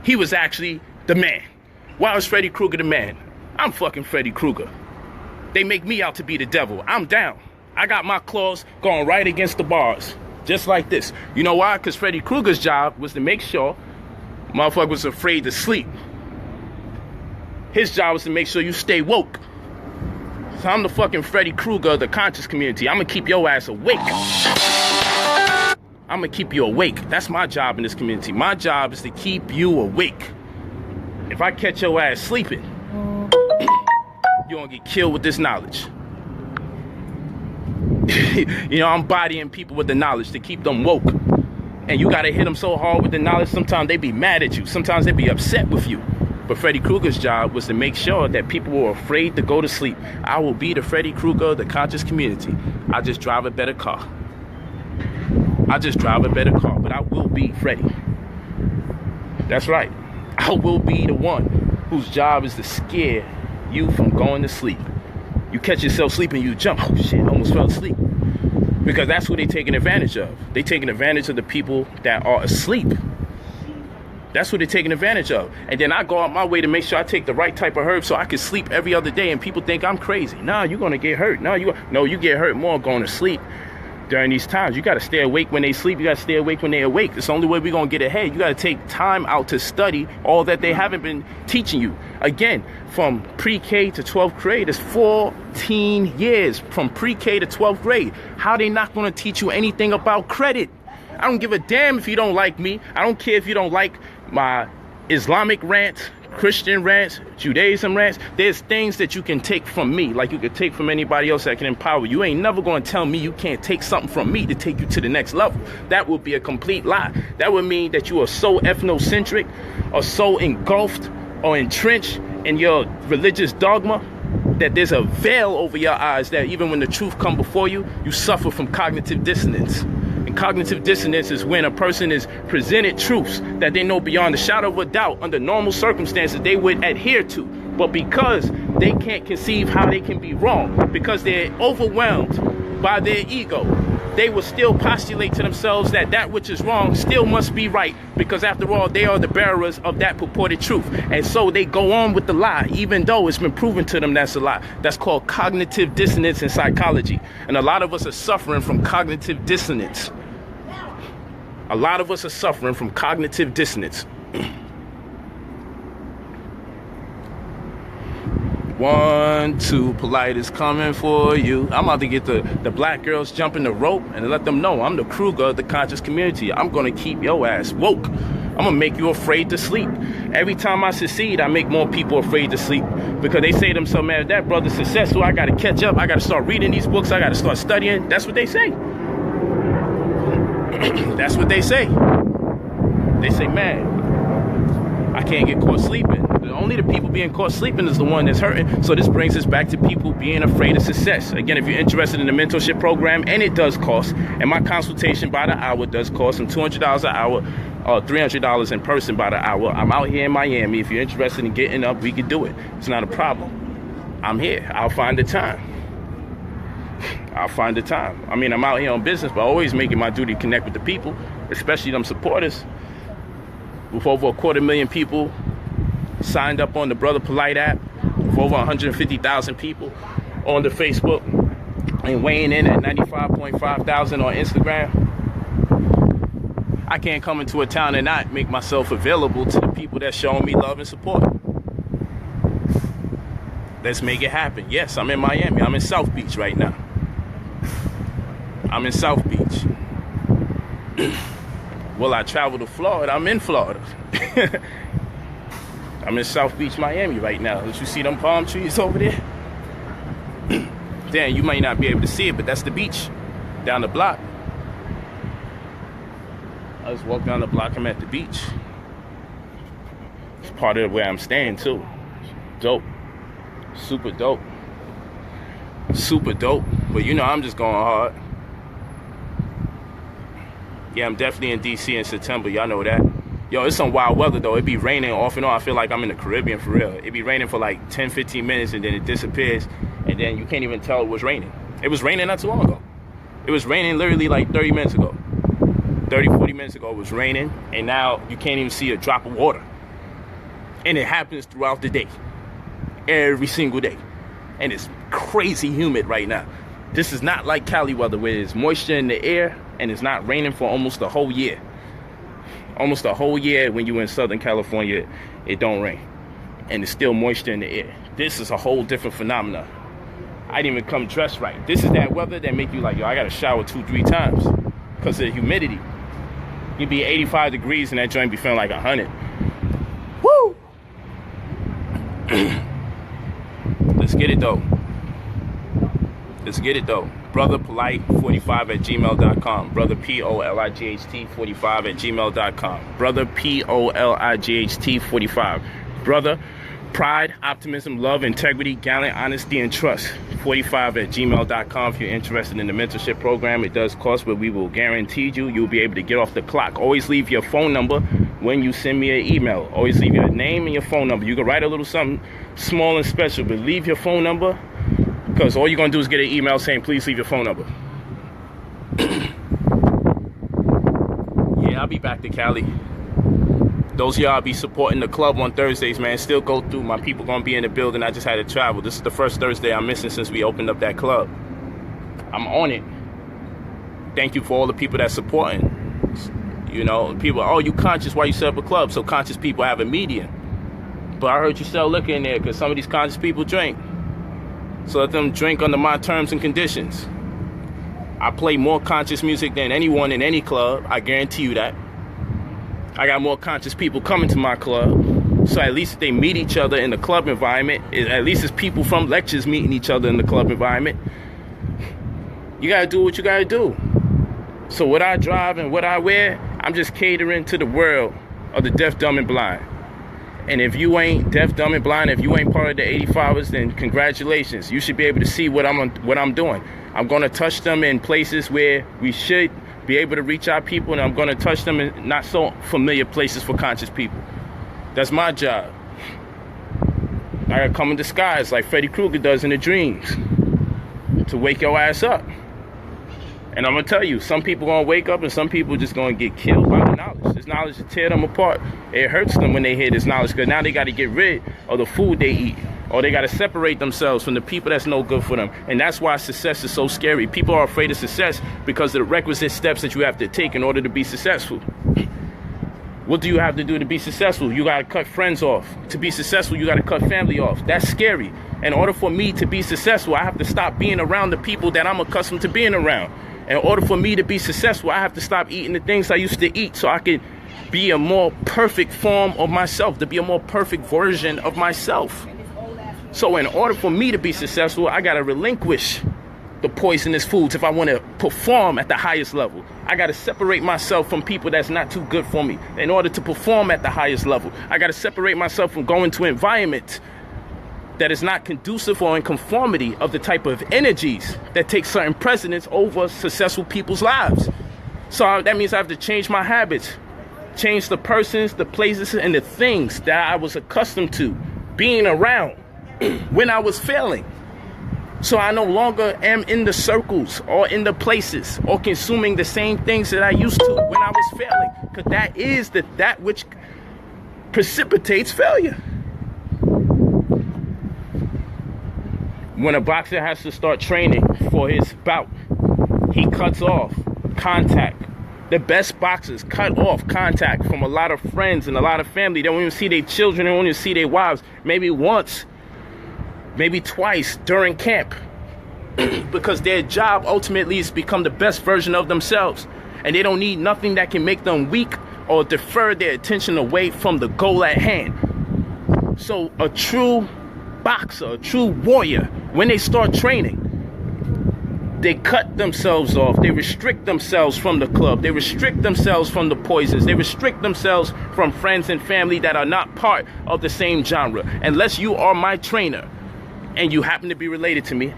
He was actually the man. Why was Freddy Krueger the man? I'm fucking Freddy Krueger. They make me out to be the devil. I'm down. I got my claws going right against the bars. Just like this. You know why? Because Freddy Krueger's job was to make sure motherfucker was afraid to sleep. His job was to make sure you stay woke. So I'm the fucking Freddy Krueger of the conscious community. I'm going to keep your ass awake. I'm going to keep you awake. That's my job in this community. My job is to keep you awake. If I catch your ass sleeping, you're going to get killed with this knowledge. You know, I'm bodying people with the knowledge to keep them woke. And you gotta hit them so hard with the knowledge, sometimes they be mad at you. Sometimes they be upset with you. But Freddy Krueger's job was to make sure that people were afraid to go to sleep. I will be the Freddy Krueger of the conscious community. I just drive a better car. I just drive a better car, but I will be Freddy. That's right. I will be the one whose job is to scare you from going to sleep. You catch yourself sleeping, you jump. Oh shit, I almost fell asleep. Because that's what they're taking advantage of. They're taking advantage of the people that are asleep. That's what they're taking advantage of. And then I go out my way to make sure I take the right type of herb so I can sleep every other day, and people think I'm crazy. Nah, you're gonna get hurt. No, you get hurt more going to sleep during these times. You gotta stay awake when they sleep. You gotta stay awake when they awake. It's the only way we're gonna get ahead. You gotta take time out to study all that they haven't been teaching you. Again, from pre-K to 12th grade, it's 14 years from pre-K to 12th grade. How they not gonna teach you anything about credit? I don't give a damn if you don't like me. I don't care if you don't like my Islamic rants, Christian rants, Judaism rants. There's things that you can take from me, like you could take from anybody else that can empower you. You ain't never going to tell me you can't take something from me to take you to the next level. That would be a complete lie. That would mean that you are so ethnocentric or so engulfed or entrenched in your religious dogma that there's a veil over your eyes that even when the truth comes before you, you suffer from cognitive dissonance. And cognitive dissonance is when a person is presented truths that they know beyond a shadow of a doubt under normal circumstances they would adhere to. But because they can't conceive how they can be wrong, because they're overwhelmed by their ego, they will still postulate to themselves that that which is wrong still must be right, because after all, they are the bearers of that purported truth. And so they go on with the lie, even though it's been proven to them that's a lie. That's called cognitive dissonance in psychology. And a lot of us are suffering from cognitive dissonance. A lot of us are suffering from cognitive dissonance. 1, 2, Polight is coming for you. I'm about to get the black girls jumping the rope and let them know I'm the Kruger of the conscious community. I'm gonna keep your ass woke. I'm gonna make you afraid to sleep. Every time I succeed, I make more people afraid to sleep, because they say to themselves, man, if that brother's successful, I gotta catch up. I gotta start reading these books. I gotta start studying. That's what they say. That's what they say. They say, man, I can't get caught sleeping. Only the people being caught sleeping is the one that's hurting. So this brings us back to people being afraid of success. Again, if you're interested in the mentorship program, and it does cost, and my consultation by the hour does cost, some $200 an hour, or $300 in person by the hour. I'm out here in Miami. If you're interested in getting up, we can do it. It's not a problem. I'm here. I'll find the time. I'll find the time. I mean, I'm out here on business, but always making my duty to connect with the people, especially them supporters. With over 250,000 people signed up on the Brother Polight app, with over 150,000 people on the Facebook, and weighing in at 95.5 thousand on Instagram. I can't come into a town and not make myself available to the people that show me love and support. Let's make it happen. Yes, I'm in Miami. I'm in South Beach right now. I'm in South Beach. Will I travel to Florida? I'm in Florida. I'm in South Beach, Miami right now. Don't you see them palm trees over there? Damn, you might not be able to see it, but that's the beach down the block. I just walk down the block, I'm at the beach. It's part of where I'm staying too. Dope. Super dope. Super dope. But you know, I'm just going hard. Yeah, I'm definitely in DC in September. Y'all know that. Yo, it's some wild weather though. It be raining off and on. I feel like I'm in the Caribbean for real. It be raining for like 10, 15 minutes and then it disappears. And then you can't even tell it was raining. It was raining not too long ago. It was raining literally like 30 minutes ago. 30, 40 minutes ago it was raining. And now you can't even see a drop of water. And it happens throughout the day. Every single day. And it's crazy humid right now. This is not like Cali weather where there's moisture in the air and it's not raining for almost a whole year. Almost a whole year when you're in Southern California, it don't rain. And there's still moisture in the air. This is a whole different phenomenon. I didn't even come dressed right. This is that weather that make you like, yo, I gotta shower 2-3 times because of the humidity. You'd be 85 degrees and that joint be feeling like 100. Woo! Let's get it though. Let's get it though. Brother Polight45@gmail.com. Brother POLIGHT45@gmail.com. Brother POLIGHT45. Brother Pride, Optimism, Love, Integrity, Gallant, Honesty, and Trust 45@gmail.com. If you're interested in the mentorship program, it does cost, but we will guarantee you'll be able to get off the clock. Always leave your phone number when you send me an email. Always leave your name and your phone number. You can write a little something small and special, but leave your phone number, because all you're going to do is get an email saying, please leave your phone number. Yeah, I'll be back to Cali. Those of y'all be supporting the club on Thursdays, man, still go through. My people going to be in the building. I just had to travel. This is the first Thursday I'm missing since we opened up that club. I'm on it. Thank you for all the people that's supporting. You know, people, oh, you conscious while you set up a club, so conscious people have a median. But I heard you sell liquor in there because some of these conscious people drink. So let them drink under my terms and conditions. I play more conscious music than anyone in any club. I guarantee you that. I got more conscious people coming to my club. So at least if they meet each other in the club environment, at least it's people from lectures meeting each other in the club environment. You gotta do what you gotta do. So what I drive and what I wear, I'm just catering to the world of the deaf, dumb, and blind. And if you ain't deaf, dumb, and blind, if you ain't part of the 85ers, then congratulations. You should be able to see what I'm doing. I'm gonna touch them in places where we should be able to reach our people, and I'm gonna touch them in not so familiar places for conscious people. That's my job. I gotta come in disguise like Freddy Krueger does in the dreams to wake your ass up. And I'm gonna tell you, some people gonna wake up and some people just gonna get killed by the knowledge. This knowledge will tear them apart. It hurts them when they hear this knowledge, because now they gotta get rid of the food they eat, or they gotta separate themselves from the people that's no good for them. And that's why success is so scary. People are afraid of success because of the requisite steps that you have to take in order to be successful. What do you have to do to be successful? You gotta cut friends off. To be successful, you gotta cut family off. That's scary. In order for me to be successful, I have to stop being around the people that I'm accustomed to being around. In order for me to be successful, I have to stop eating the things I used to eat so I can be a more perfect form of myself, to be a more perfect version of myself. So in order for me to be successful, I gotta relinquish the poisonous foods if I want to perform at the highest level. I got to separate myself from people that's not too good for me in order to perform at the highest level. I got to separate myself from going to an environment that is not conducive or in conformity of the type of energies that take certain precedence over successful people's lives. So that means I have to change my habits, change the persons, the places, and the things that I was accustomed to being around when I was failing. So I no longer am in the circles or in the places or consuming the same things that I used to when I was failing. Because that is that which precipitates failure. When a boxer has to start training for his bout, he cuts off contact. The best boxers cut off contact from a lot of friends and a lot of family. They don't even see their children, they don't even see their wives. Maybe once, maybe twice during camp, because their job ultimately is to become the best version of themselves, and they don't need nothing that can make them weak or defer their attention away from the goal at hand. So a true boxer, a true warrior, when they start training, they cut themselves off, they restrict themselves from the club, they restrict themselves from the poisons, they restrict themselves from friends and family that are not part of the same genre. Unless you are my trainer and you happen to be related to me,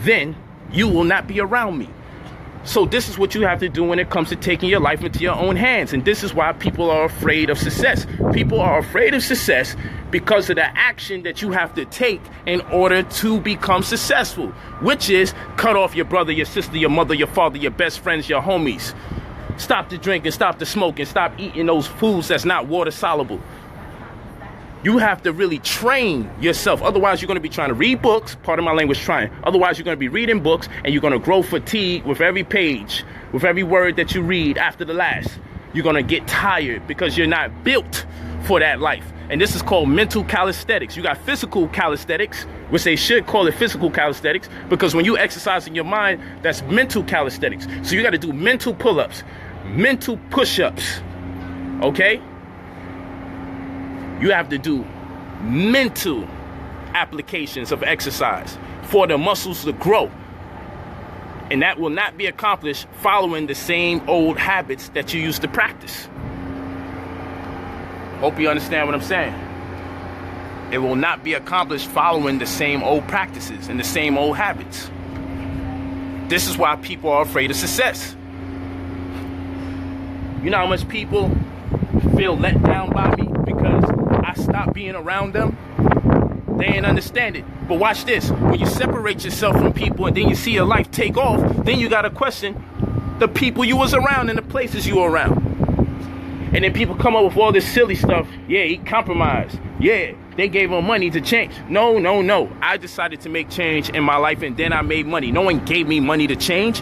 then you will not be around me. So this is what you have to do when it comes to taking your life into your own hands. And this is why people are afraid of success. People are afraid of success because of the action that you have to take in order to become successful, which is cut off your brother, your sister, your mother, your father, your best friends, your homies. Stop the drinking, stop the smoking, stop eating those foods that's not water soluble. You have to really train yourself. Otherwise, you're going to be trying to read books. Pardon my language, trying. Otherwise, you're going to be reading books and you're going to grow fatigue with every page, with every word that you read after the last. You're going to get tired because you're not built for that life. And this is called mental calisthenics. You got physical calisthenics, which they should call it physical calisthenics, because when you exercise in your mind, that's mental calisthenics. So you got to do mental pull-ups, mental push-ups, okay? You have to do mental applications of exercise for the muscles to grow. And that will not be accomplished following the same old habits that you used to practice. Hope you understand what I'm saying. It will not be accomplished following the same old practices and the same old habits. This is why people are afraid of success. You know how much people feel let down by me because I stopped being around them? They ain't understand it. But watch this. When you separate yourself from people and then you see your life take off, then you got to question the people you was around and the places you were around. And then people come up with all this silly stuff. Yeah, he compromised. Yeah, they gave him money to change. No. I decided to make change in my life and then I made money. No one gave me money to change.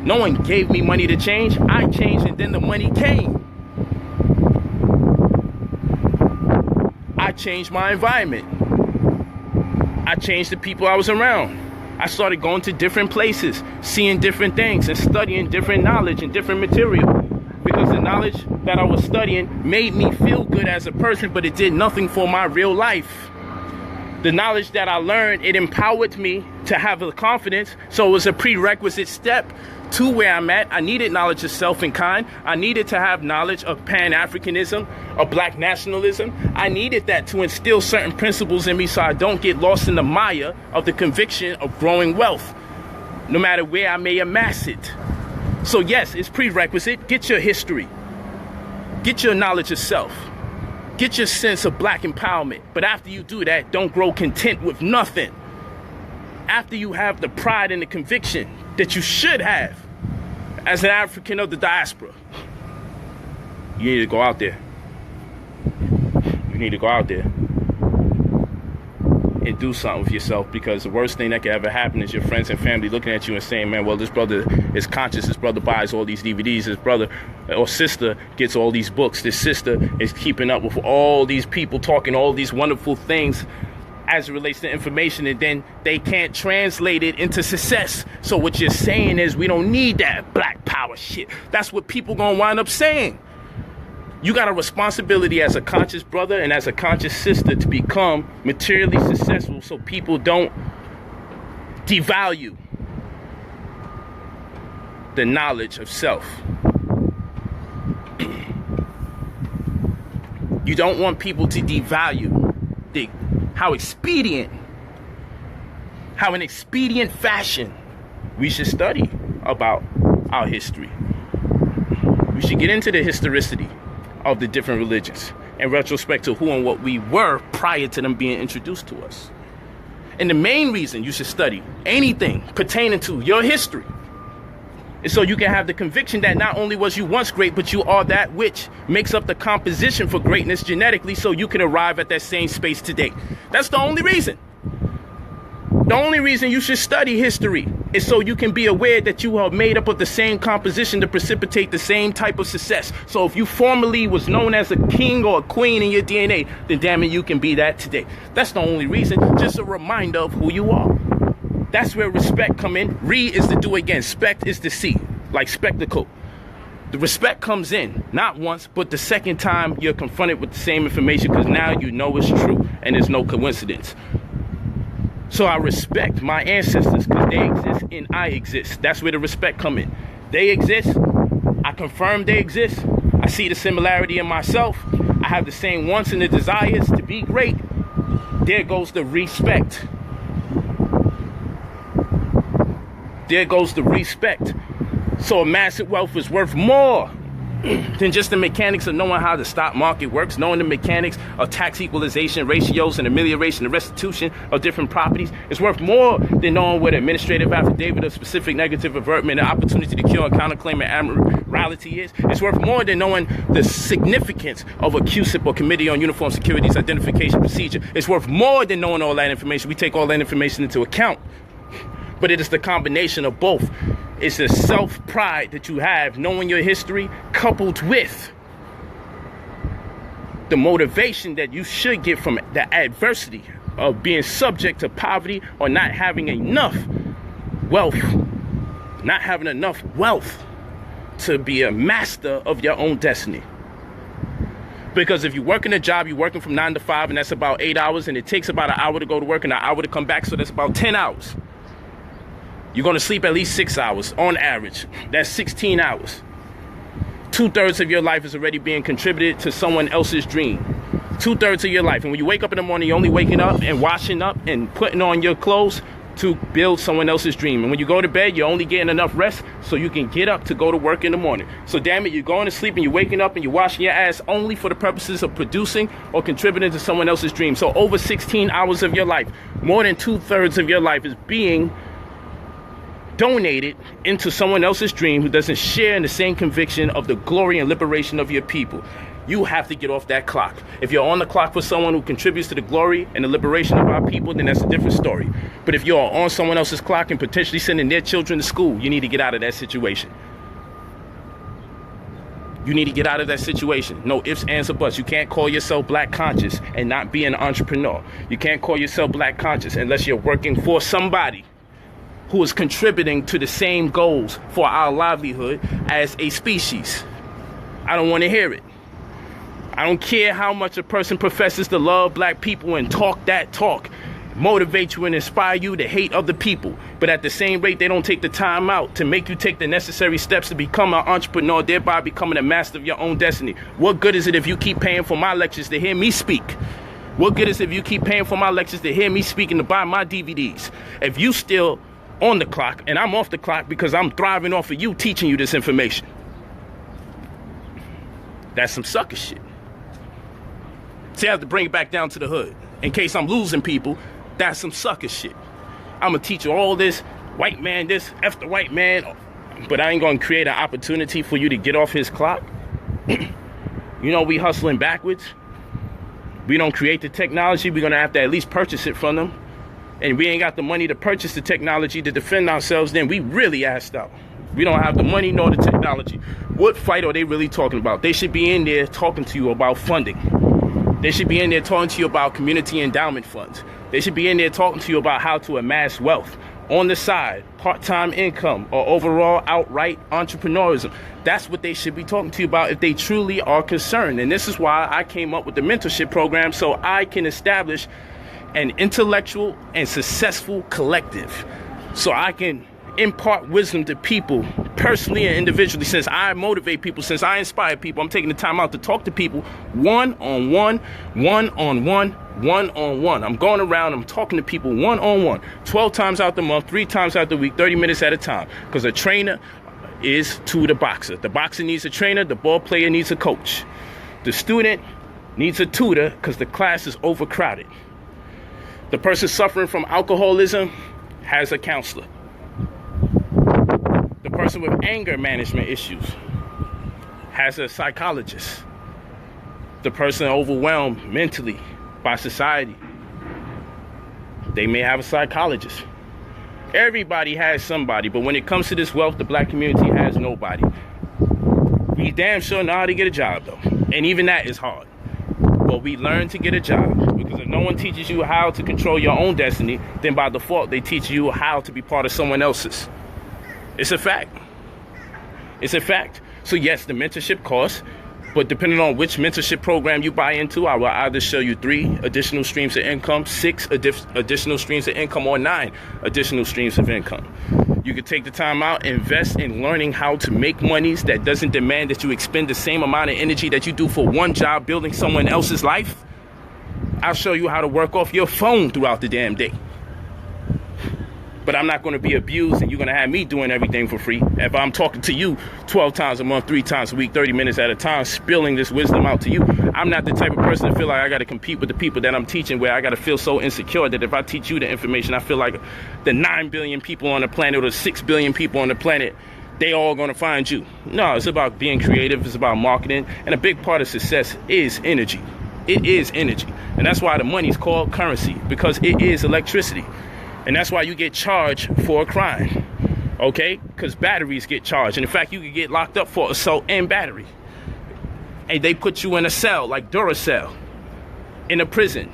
No one gave me money to change. I changed and then the money came. I changed my environment. I changed the people I was around. I started going to different places, seeing different things and studying different knowledge and different material. Because the knowledge that I was studying made me feel good as a person, but it did nothing for my real life. The knowledge that I learned, it empowered me to have the confidence. So it was a prerequisite step to where I'm at. I needed knowledge of self and kind. I needed to have knowledge of Pan-Africanism, of Black nationalism. I needed that to instill certain principles in me so I don't get lost in the mire of the conviction of growing wealth, no matter where I may amass it. So yes, it's prerequisite. Get your history. Get your knowledge of self. Get your sense of Black empowerment. But after you do that, don't grow content with nothing. After you have the pride and the conviction that you should have as an African of the diaspora. You need to go out there. You need to go out there and do something with yourself, because the worst thing that could ever happen is your friends and family looking at you and saying, man, well, this brother is conscious, this brother buys all these DVDs, this brother or sister gets all these books, this sister is keeping up with all these people talking all these wonderful things as it relates to information, and then they can't translate it into success. So what you're saying is, we don't need that black power shit. That's what people gonna wind up saying. You got a responsibility as a conscious brother and as a conscious sister to become materially successful, so people don't devalue the knowledge of self. You don't want people to devalue how in expedient fashion we should study about our history. We should get into the historicity of the different religions in retrospect to who and what we were prior to them being introduced to us. And the main reason you should study anything pertaining to your history is so you can have the conviction that not only was you once great, but you are that which makes up the composition for greatness genetically, so you can arrive at that same space today. That's the only reason. The only reason you should study history is so you can be aware that you are made up of the same composition to precipitate the same type of success. So if you formerly was known as a king or a queen in your DNA, then damn it, you can be that today. That's the only reason. Just a reminder of who you are. That's where respect come in. Re is to do again. Spect is to see, like spectacle. The respect comes in, not once, but the second time you're confronted with the same information, because now you know it's true and there's no coincidence. So I respect my ancestors because they exist and I exist. That's where the respect come in. They exist. I confirm they exist. I see the similarity in myself. I have the same wants and the desires to be great. There goes the respect. There goes the respect. So amassing wealth is worth more than just the mechanics of knowing how the stock market works, knowing the mechanics of tax equalization ratios and amelioration and restitution of different properties. It's worth more than knowing what administrative affidavit of specific negative avertment and opportunity to cure and counterclaim and amorality is. It's worth more than knowing the significance of a QSIP or Committee on Uniform Securities Identification Procedure. It's worth more than knowing all that information. We take all that information into account. But it is the combination of both. It's the self-pride that you have, knowing your history, coupled with the motivation that you should get from the adversity of being subject to poverty or not having enough wealth. Not having enough wealth to be a master of your own destiny. Because if you're working a job, you're working from 9 to 5, and that's about 8 hours, and it takes about an hour to go to work and an hour to come back, so that's about 10 hours. You're going to sleep at least 6 hours on average. That's 16 hours. 2/3 of your life is already being contributed to someone else's dream. 2/3 of your life. And when you wake up in the morning, you're only waking up and washing up and putting on your clothes to build someone else's dream. And when you go to bed, you're only getting enough rest so you can get up to go to work in the morning. So damn it, you're going to sleep and you're waking up and you're washing your ass only for the purposes of producing or contributing to someone else's dream. So over 16 hours of your life, more than 2/3 of your life is being donated into someone else's dream who doesn't share in the same conviction of the glory and liberation of your people. You have to get off that clock. If you're on the clock for someone who contributes to the glory and the liberation of our people, then that's a different story. But if you're on someone else's clock and potentially sending their children to school, you need to get out of that situation. You need to get out of that situation. No ifs, ands, or buts. You can't call yourself black conscious and not be an entrepreneur. You can't call yourself black conscious unless you're working for somebody who is contributing to the same goals for our livelihood as a species. I don't want to hear it. I don't care how much a person professes to love black people and talk that talk, motivate you and inspire you to hate other people. But at the same rate, they don't take the time out to make you take the necessary steps to become an entrepreneur, thereby becoming a master of your own destiny. What good is it if you keep paying for my lectures to hear me speak? What good is it if you keep paying for my lectures to hear me speak and to buy my DVDs? If you still on the clock and I'm off the clock because I'm thriving off of you teaching you this information. That's some sucker shit. See, I have to bring it back down to the hood. In case I'm losing people, that's some sucker shit. I'm gonna teach you all this white man this, F the white man, but I ain't gonna create an opportunity for you to get off his clock. You know, we hustling backwards. We don't create the technology. We're gonna have to at least purchase it from them. And we ain't got the money to purchase the technology to defend ourselves, then we really assed out. We don't have the money nor the technology. What fight are they really talking about? They should be in there talking to you about funding. They should be in there talking to you about community endowment funds. They should be in there talking to you about how to amass wealth on the side, part-time income, or overall outright entrepreneurism. That's what they should be talking to you about if they truly are concerned. And this is why I came up with the mentorship program, so I can establish an intellectual and successful collective, so I can impart wisdom to people personally and individually. Since I motivate people, since I inspire people, I'm taking the time out to talk to people one-on-one, one-on-one, one-on-one. I'm going around, I'm talking to people one-on-one, 12 times out the month, 3 times out the week, 30 minutes at a time, because a trainer is to the boxer. The boxer needs a trainer, the ball player needs a coach. The student needs a tutor because the class is overcrowded. The person suffering from alcoholism has a counselor. The person with anger management issues has a psychologist. The person overwhelmed mentally by society, they may have a psychologist. Everybody has somebody, but when it comes to this wealth, the black community has nobody. We damn sure know how to get a job, though. And even that is hard. But we learn to get a job, because if no one teaches you how to control your own destiny, then by default, they teach you how to be part of someone else's. It's a fact. It's a fact. So yes, the mentorship costs, but depending on which mentorship program you buy into, I will either show you 3 additional streams of income, 6 additional streams of income, or 9 additional streams of income. You could take the time out, invest in learning how to make monies that doesn't demand that you expend the same amount of energy that you do for one job building someone else's life. I'll show you how to work off your phone throughout the damn day. But I'm not going to be abused, and you're going to have me doing everything for free. If I'm talking to you 12 times a month, 3 times a week, 30 minutes at a time, spilling this wisdom out to you, I'm not the type of person to feel like I got to compete with the people that I'm teaching, where I got to feel so insecure that if I teach you the information, I feel like the 9 billion people on the planet or the 6 billion people on the planet, they all going to find you. No, it's about being creative. It's about marketing. And a big part of success is energy. It is energy. And that's why the money's called currency, because it is electricity. And that's why you get charged for a crime, okay? Because batteries get charged. And in fact, you can get locked up for assault and battery. And they put you in a cell, like Duracell, in a prison.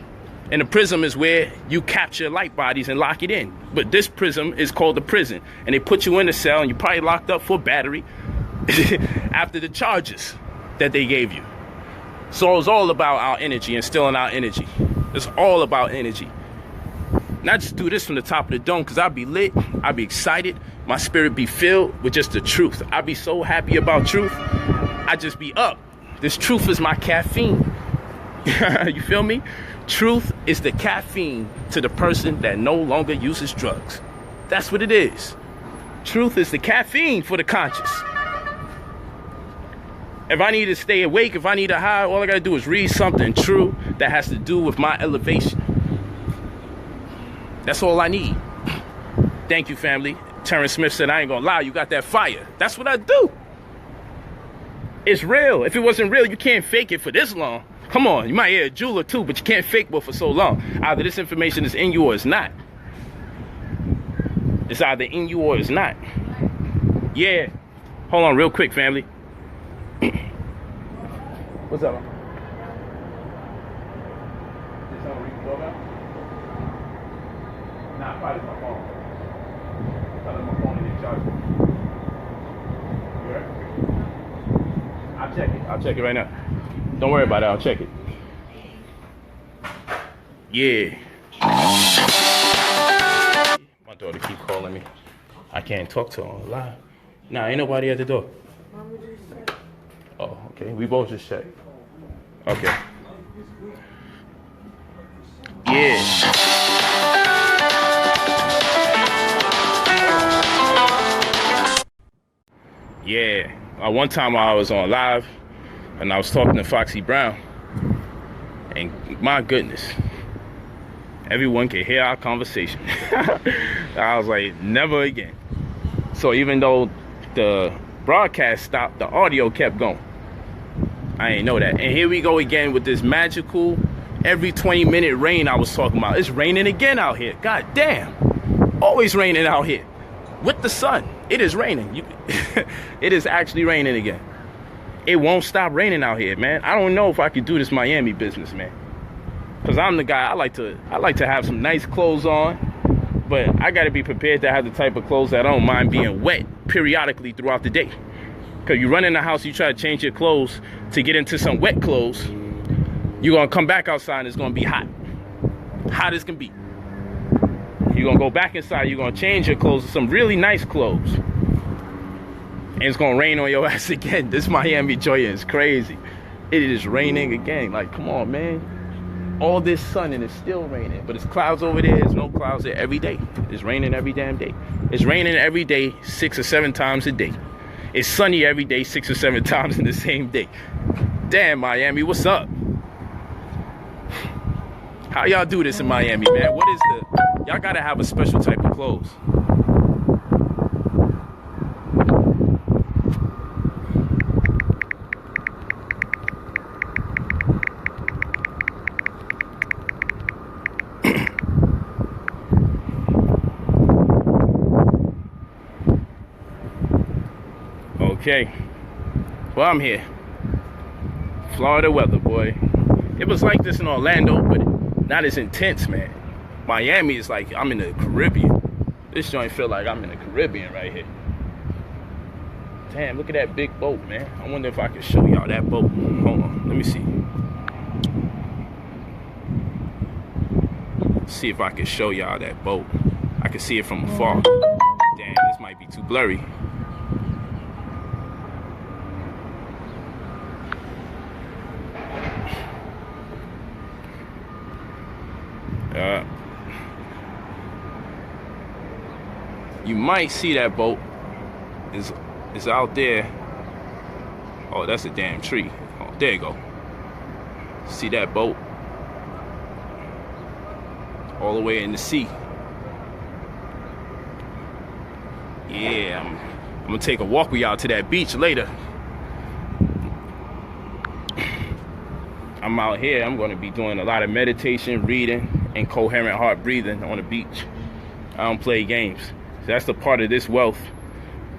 And the prison is where you capture light bodies and lock it in. But this prison is called a prison. And they put you in a cell, and you're probably locked up for battery after the charges that they gave you. So it's all about our energy, instilling our energy. It's all about energy. And I just do this from the top of the dome because I'll be lit, I'll be excited, my spirit be filled with just the truth. I'll be so happy about truth, I just be up. This truth is my caffeine. You feel me? Truth is the caffeine to the person that no longer uses drugs. That's what it is. Truth is the caffeine for the conscious. If I need to stay awake, if I need a high, all I gotta do is read something true that has to do with my elevation. That's all I need. Thank you, family. Terrence Smith said, I ain't gonna lie, you got that fire. That's what I do. It's real. If it wasn't real, you can't fake it for this long. Come on, you might hear a jewel or two, but you can't fake one for so long. Either this information is in you or it's not. It's either in you or it's not. Yeah. Hold on real quick, family. What's up? Nah, probably my phone. Probably my phone in the charger. You heard? I'll check it. I'll check it right now. Don't worry about it. I'll check it. Yeah. My daughter keep calling me. I can't talk to her live. Nah, ain't nobody at the door. Oh, okay. We both just checked. Okay. Yeah. Yeah, one time I was on live and I was talking to Foxy Brown, and my goodness, everyone can hear our conversation. I was like, never again. So even though the broadcast stopped, the audio kept going. I ain't know that. And here we go again with this magical every 20-minute rain I was talking about. It's raining again out here. God damn. Always raining out here. With the sun. It is raining. It is actually raining again. It won't stop raining out here, man. I don't know if I could do this Miami business, man. Because I'm the guy, I like to have some nice clothes on, but I got to be prepared to have the type of clothes that I don't mind being wet periodically throughout the day. Because you run in the house, you try to change your clothes to get into some wet clothes, you're going to come back outside and it's going to be hot. Hot as can be. You're going to go back inside, you're going to change your clothes to some really nice clothes. And it's going to rain on your ass again. This Miami joy is crazy. It is raining again. Like, come on, man. All this sun and it's still raining. But it's clouds over there. There's no clouds there every day. It's raining every damn day. It's raining every day 6 or 7 times a day. It's sunny every day 6 or 7 times in the same day. Damn, Miami, what's up? How y'all do this in Miami, man? What is the... Y'all gotta have a special type of clothes. Okay, well, I'm here. Florida weather, boy. It was like this in Orlando, but not as intense, man. Miami is like I'm in the Caribbean. This joint feel like I'm in the Caribbean right here. Damn, look at that big boat, man. I wonder if I can show y'all that boat. Hold on, let me see. See if I can show y'all that boat. I can see it from afar. Damn, this might be too blurry. You might see that boat is out there. Oh, that's a damn tree. Oh, there you go. See that boat all the way in the sea. Yeah, I'm gonna take a walk with y'all to that beach later. I'm out here. I'm going to be doing a lot of meditation, reading, and coherent heart breathing on the beach. I don't play games. So that's the part of this wealth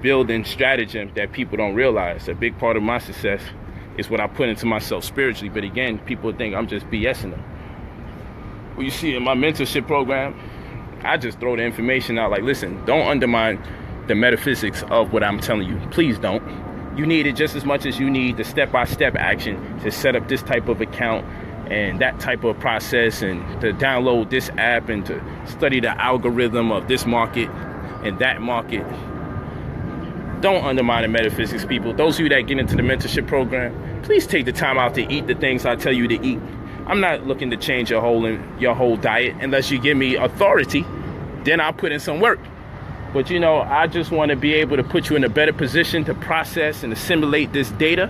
building stratagem that people don't realize. A big part of my success is what I put into myself spiritually. But again, people think I'm just BSing them. Well, you see in my mentorship program, I just throw the information out like, listen, don't undermine the metaphysics of what I'm telling you. Please don't. You need it just as much as you need the step-by-step action to set up this type of account and that type of process, and to download this app and to study the algorithm of this market and that market. Don't undermine the metaphysics, people. Those of you that get into the mentorship program, please take the time out to eat the things I tell you to eat. I'm not looking to change your whole diet unless you give me authority. Then I'll put in some work. But you know, I just want to be able to put you in a better position to process and assimilate this data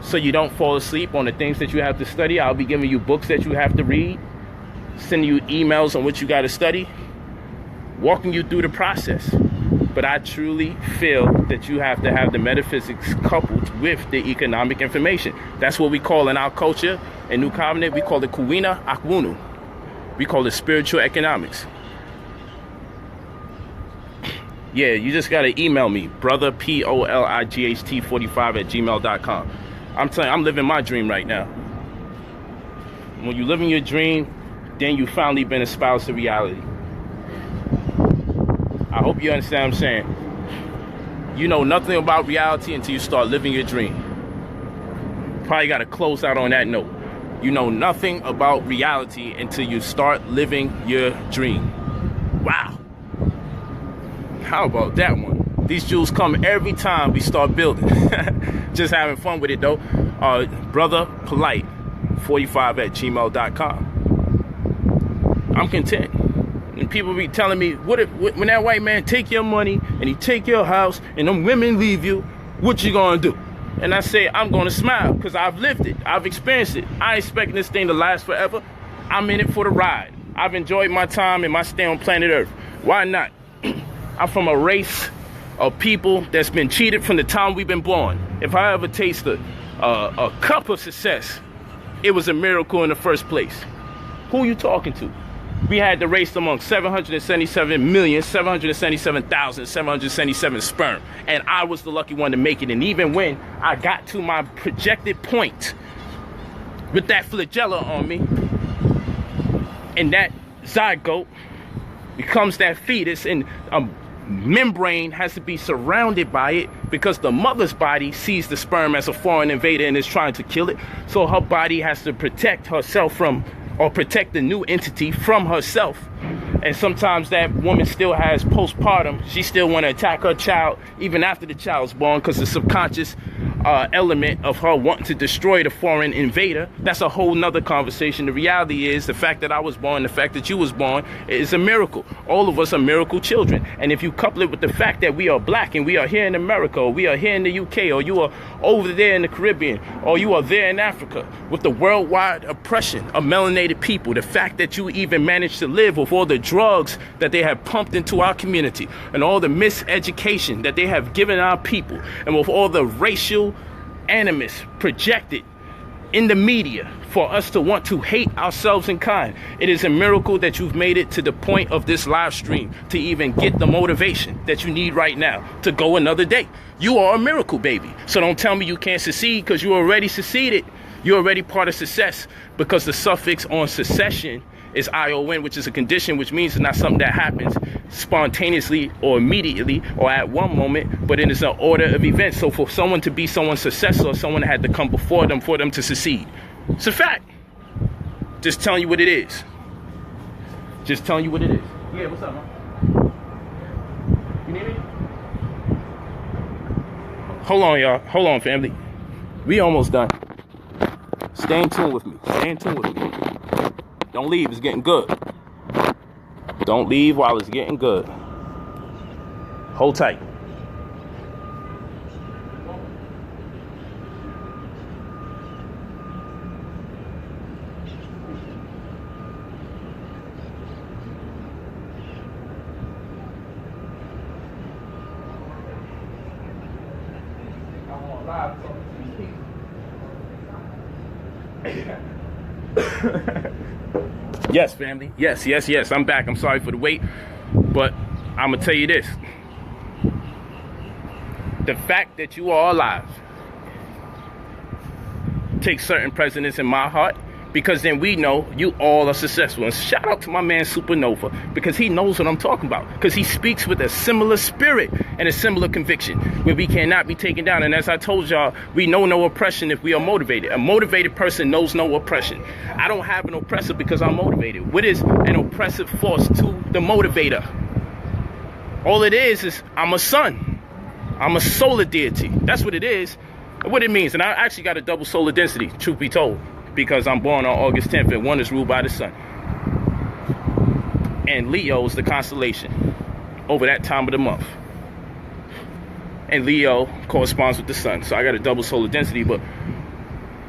so you don't fall asleep on the things that you have to study. I'll be giving you books that you have to read, sending you emails on what you got to study, walking you through the process. But I truly feel that you have to have the metaphysics coupled with the economic information. That's what we call in our culture, in New Covenant, we call it Kuwina Akwunu. We call it spiritual economics. Yeah, you just got to email me, brother, POLIGHT45@gmail.com. I'm telling you, I'm living my dream right now. When you living your dream, then you finally been espoused to reality. I hope you understand what I'm saying. You know nothing about reality until you start living your dream. Probably got to close out on that note. You know nothing about reality until you start living your dream. Wow. How about that one? These jewels come every time we start building. Just having fun with it though. Brother Polight 45@gmail.com. I'm content. And people be telling me, when that white man take your money and he take your house and them women leave you, what you gonna do? And I say, I'm gonna smile because I've lived it. I've experienced it. I ain't expecting this thing to last forever. I'm in it for the ride. I've enjoyed my time and my stay on planet Earth. Why not? I'm from a race of people that's been cheated from the time we've been born. If I ever tasted a cup of success, it was a miracle in the first place. Who you talking to? We had the race among 777,777,777 sperm. And I was the lucky one to make it. And even when I got to my projected point with that flagella on me, and that zygote becomes that fetus, and a membrane has to be surrounded by it because the mother's body sees the sperm as a foreign invader and is trying to kill it. So her body has to protect herself from, or protect the new entity from herself. And sometimes that woman still has postpartum. She still want to attack her child even after the child's born, because the subconscious element of her wanting to destroy the foreign invader, that's a whole nother conversation. The reality is the fact that I was born, the fact that you was born, is a miracle. All of us are miracle children. And if you couple it with the fact that we are black and we are here in America, or we are here in the UK, or you are over there in the Caribbean, or you are there in Africa, with the worldwide oppression of melanated people, the fact that you even managed to live with all the drugs that they have pumped into our community, and all the miseducation that they have given our people, and with all the racial animus projected in the media for us to want to hate ourselves in kind. It is a miracle that you've made it to the point of this live stream to even get the motivation that you need right now to go another day. You are a miracle, baby. So don't tell me you can't succeed, because you already succeeded. You're already part of success, because the suffix on succession is ION, which is a condition, which means it's not something that happens spontaneously or immediately or at one moment, but it is an order of events. So for someone to be someone's successor, someone had to come before them for them to succeed. It's a fact. Just telling you what it is. Just telling you what it is. Yeah, what's up, man? You need me? Hold on, y'all. Hold on, family. We almost done. Stay in tune with me. Stay in tune with me. Don't leave, it's getting good. Don't leave while it's getting good. Hold tight. Yes, family. Yes. I'm back. I'm sorry for the wait, but I'm gonna tell you this. The fact that you are alive takes certain precedence in my heart, because then we know you all are successful. And shout out to my man Supernova, because he knows what I'm talking about, because he speaks with a similar spirit and a similar conviction, where we cannot be taken down. And as I told y'all, we know no oppression if we are motivated. A motivated person knows no oppression. I don't have an oppressor because I'm motivated. What is an oppressive force to the motivator? All it is I'm a sun. I'm a solar deity. That's what it is. What it means. And I actually got a double solar density, truth be told, because I'm born on August 10th, and one is ruled by the sun. And Leo is the constellation over that time of the month. And Leo corresponds with the sun. So I got a double solar density. But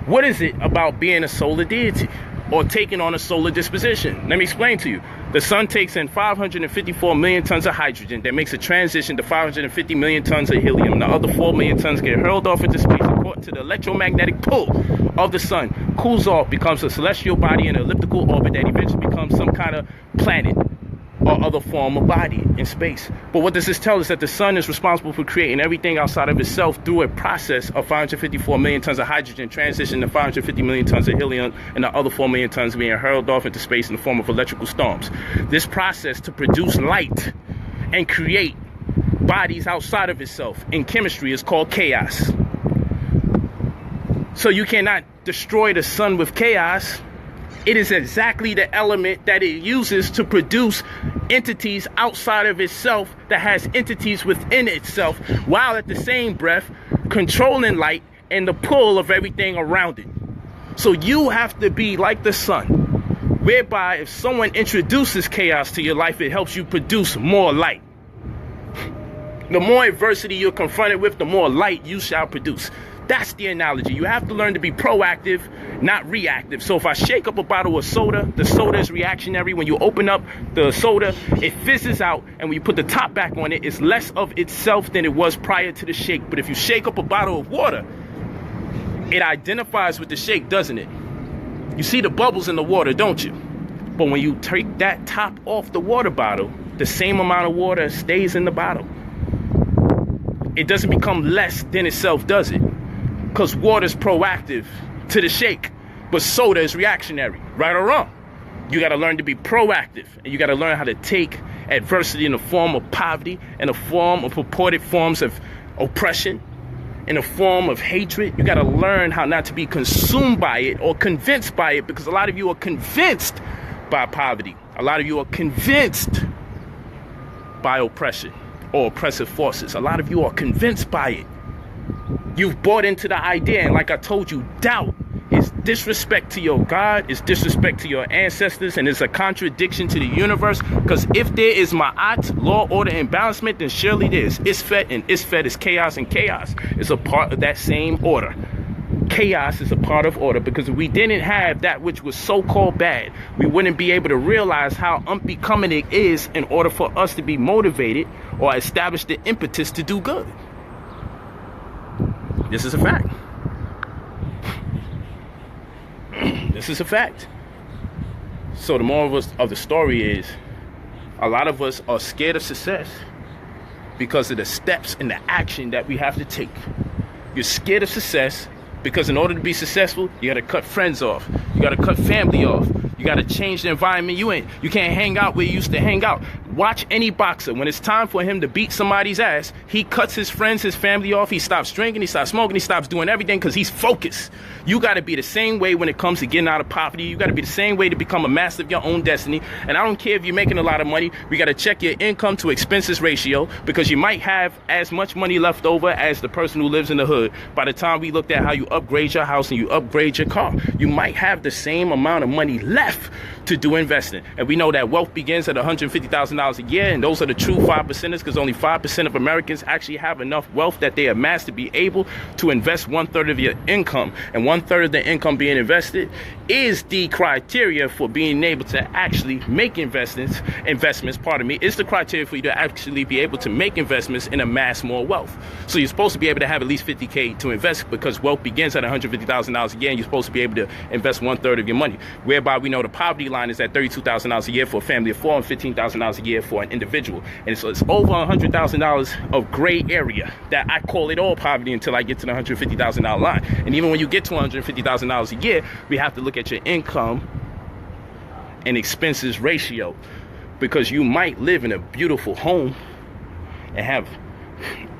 what is it about being a solar deity or taking on a solar disposition? Let me explain to you. The sun takes in 554 million tons of hydrogen that makes a transition to 550 million tons of helium. The other 4 million tons get hurled off into space according to the electromagnetic pull of the sun, cools off, becomes a celestial body in an elliptical orbit that eventually becomes some kind of planet or other form of body in space. But what does this tell us? That the sun is responsible for creating everything outside of itself through a process of 554 million tons of hydrogen transition to 550 million tons of helium, and the other 4 million tons being hurled off into space in the form of electrical storms. This process to produce light and create bodies outside of itself in chemistry is called chaos. So you cannot destroy the sun with chaos. It is exactly the element that it uses to produce entities outside of itself that has entities within itself, while at the same breath controlling light and the pull of everything around it. So you have to be like the sun, whereby if someone introduces chaos to your life, it helps you produce more light. The more adversity you're confronted with, the more light you shall produce. That's the analogy. You have to learn to be proactive, not reactive. So if I shake up a bottle of soda, the soda is reactionary. When you open up the soda, it fizzes out, and when you put the top back on it, it's less of itself than it was prior to the shake. But if you shake up a bottle of water, it identifies with the shake, doesn't it? You see the bubbles in the water, don't you? But when you take that top off the water bottle, the same amount of water stays in the bottle. It doesn't become less than itself, does it? Because water's proactive to the shake, but soda is reactionary, right or wrong. You got to learn to be proactive, and you got to learn how to take adversity in the form of poverty, in the form of purported forms of oppression, in the form of hatred. You got to learn how not to be consumed by it or convinced by it, because a lot of you are convinced by poverty. A lot of you are convinced by oppression or oppressive forces. A lot of you are convinced by it. You've bought into the idea, and like I told you, doubt is disrespect to your God, is disrespect to your ancestors, and it's a contradiction to the universe. Because if there is ma'at, law, order, and balancement, then surely there is isfet, and isfet is chaos, and chaos is a part of that same order. Chaos is a part of order, because if we didn't have that which was so-called bad, we wouldn't be able to realize how unbecoming it is in order for us to be motivated or establish the impetus to do good. This is a fact. This is a fact. So the moral of the story is, a lot of us are scared of success because of the steps and the action that we have to take. You're scared of success because in order to be successful, you got to cut friends off. You got to cut family off. You got to change the environment you in. You can't hang out where you used to hang out. Watch any boxer. When it's time for him to beat somebody's ass, he cuts his friends, his family off. He stops drinking, he stops smoking, he stops doing everything because he's focused. You got to be the same way when it comes to getting out of poverty. You got to be the same way to become a master of your own destiny. And I don't care if you're making a lot of money. We got to check your income to expenses ratio, because you might have as much money left over as the person who lives in the hood. By the time we looked at how you upgrade your house and you upgrade your car, you might have the same amount of money left to do investing. And we know that wealth begins at $150,000 a year, and those are the true 5%ers, because only 5% of Americans actually have enough wealth that they amass to be able to invest 1/3 of your income. And 1/3 of the income being invested is the criteria for being able to actually make investments, is the criteria for you to actually be able to make investments and amass more wealth. So you're supposed to be able to have at least $50K to invest, because wealth begins at $150,000 a year, and you're supposed to be able to invest 1/3 of your money, whereby we know the poverty line is at $32,000 a year for a family of 4 and $15,000 a year for an individual. And so it's over $100,000 of gray area that I call it all poverty until I get to the $150,000 line. And even when you get to $150,000 a year, we have to look at your income and expenses ratio, because you might live in a beautiful home and have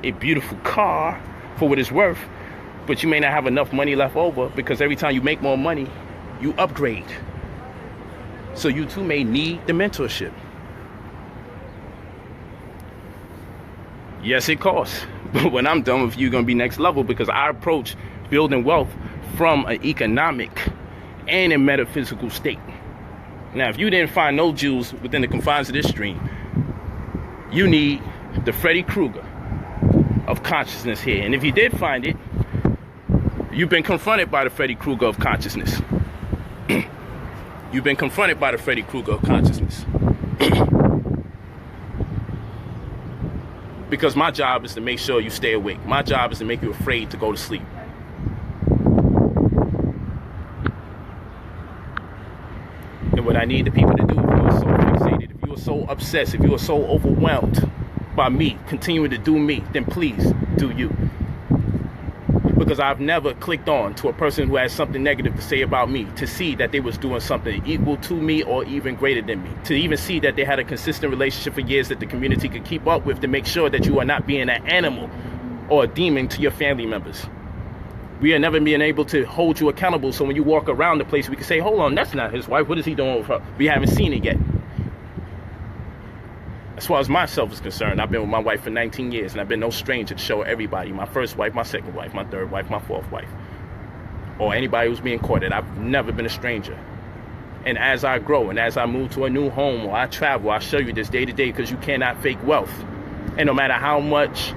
a beautiful car for what it's worth, but you may not have enough money left over, because every time you make more money, you upgrade. So you too may need the mentorship. Yes, it costs, but when I'm done with you, you're going to be next level, because I approach building wealth from an economic and a metaphysical state. Now, if you didn't find no jewels within the confines of this stream, you need the Freddy Krueger of consciousness here. And if you did find it, you've been confronted by the Freddy Krueger of consciousness. You've been confronted by the Freddy Krueger of consciousness. Because my job is to make sure you stay awake. My job is to make you afraid to go to sleep. And what I need the people to do, if you are so fixated, if you are so obsessed, if you are so overwhelmed by me continuing to do me, then please do you. Because I've never clicked on to a person who has something negative to say about me to see that they was doing something equal to me or even greater than me. To even see that they had a consistent relationship for years that the community could keep up with, to make sure that you are not being an animal or a demon to your family members. We are never being able to hold you accountable, so when you walk around the place, we can say, hold on, that's not his wife. What is he doing with her? We haven't seen it yet. As far as myself is concerned, I've been with my wife for 19 years, and I've been no stranger to show everybody, my first wife, my second wife, my third wife, my fourth wife, or anybody who's being courted. I've never been a stranger. And as I grow and as I move to a new home or I travel, I show you this day to day, because you cannot fake wealth. And no matter how much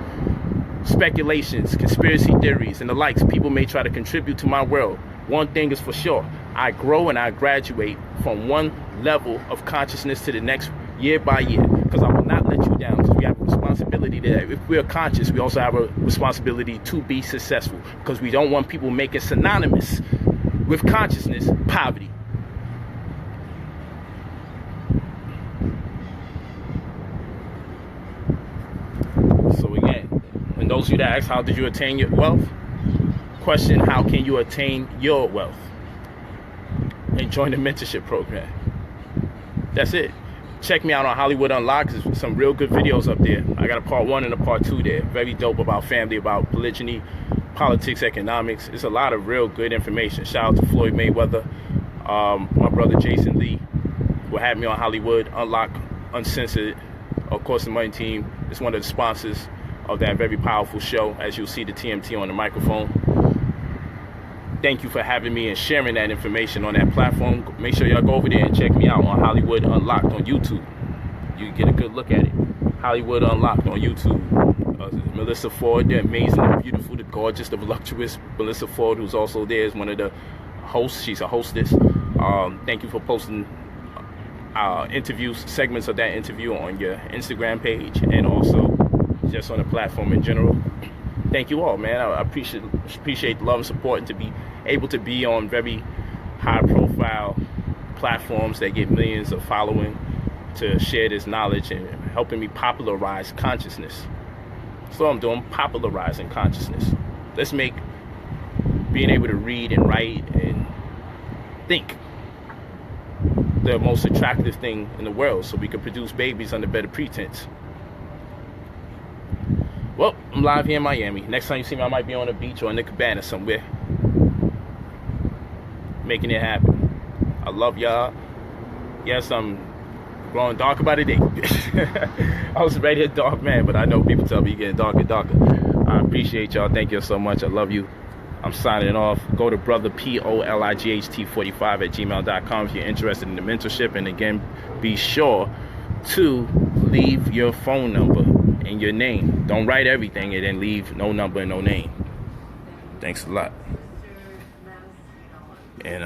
speculations, conspiracy theories, and the likes people may try to contribute to my world, one thing is for sure: I grow and I graduate from one level of consciousness to the next, year by year, because I will not let you down, because we have a responsibility that if we're conscious, we also have a responsibility to be successful, because we don't want people making synonymous with consciousness poverty. So again, and those of you that ask, how did you attain your wealth? Question: how can you attain your wealth? And join the mentorship program. That's it. Check me out on Hollywood Unlocked. There's some real good videos up there. I got a part 1 and a part 2 there. Very dope, about family, about polygyny, politics, economics. It's a lot of real good information. Shout out to Floyd Mayweather, my brother Jason Lee, who had me on Hollywood Unlocked Uncensored. Of course, the Money Team is one of the sponsors of that very powerful show, as you'll see the TMT on the microphone. Thank you for having me and sharing that information on that platform. Make sure y'all go over there and check me out on Hollywood Unlocked on YouTube. You can get a good look at it. Hollywood Unlocked on YouTube. Melissa Ford, the amazing, the beautiful, the gorgeous, the voluptuous Melissa Ford, who's also there, is one of the hosts. She's a hostess. Thank you for posting interviews, segments of that interview on your Instagram page, and also just on the platform in general. Thank you all, man. I appreciate the love and support, and to be able to be on very high profile platforms that get millions of following, to share this knowledge and helping me popularize consciousness. That's what I'm doing, popularizing consciousness. Let's make being able to read and write and think the most attractive thing in the world, so we can produce babies under better pretense. Well, I'm live here in Miami. Next time you see me, I might be on a beach or in the cabana somewhere, making it happen. I love y'all. Yes, I'm growing darker by the day. I was already a dark man, but I know people tell me you're getting darker and darker. I appreciate y'all. Thank you so much. I love you. I'm signing off. Go to brother POLIGHT45@gmail.com if you're interested in the mentorship. And again, be sure to leave your phone number and your name. Don't write everything and then leave no number and no name. Thanks a lot. And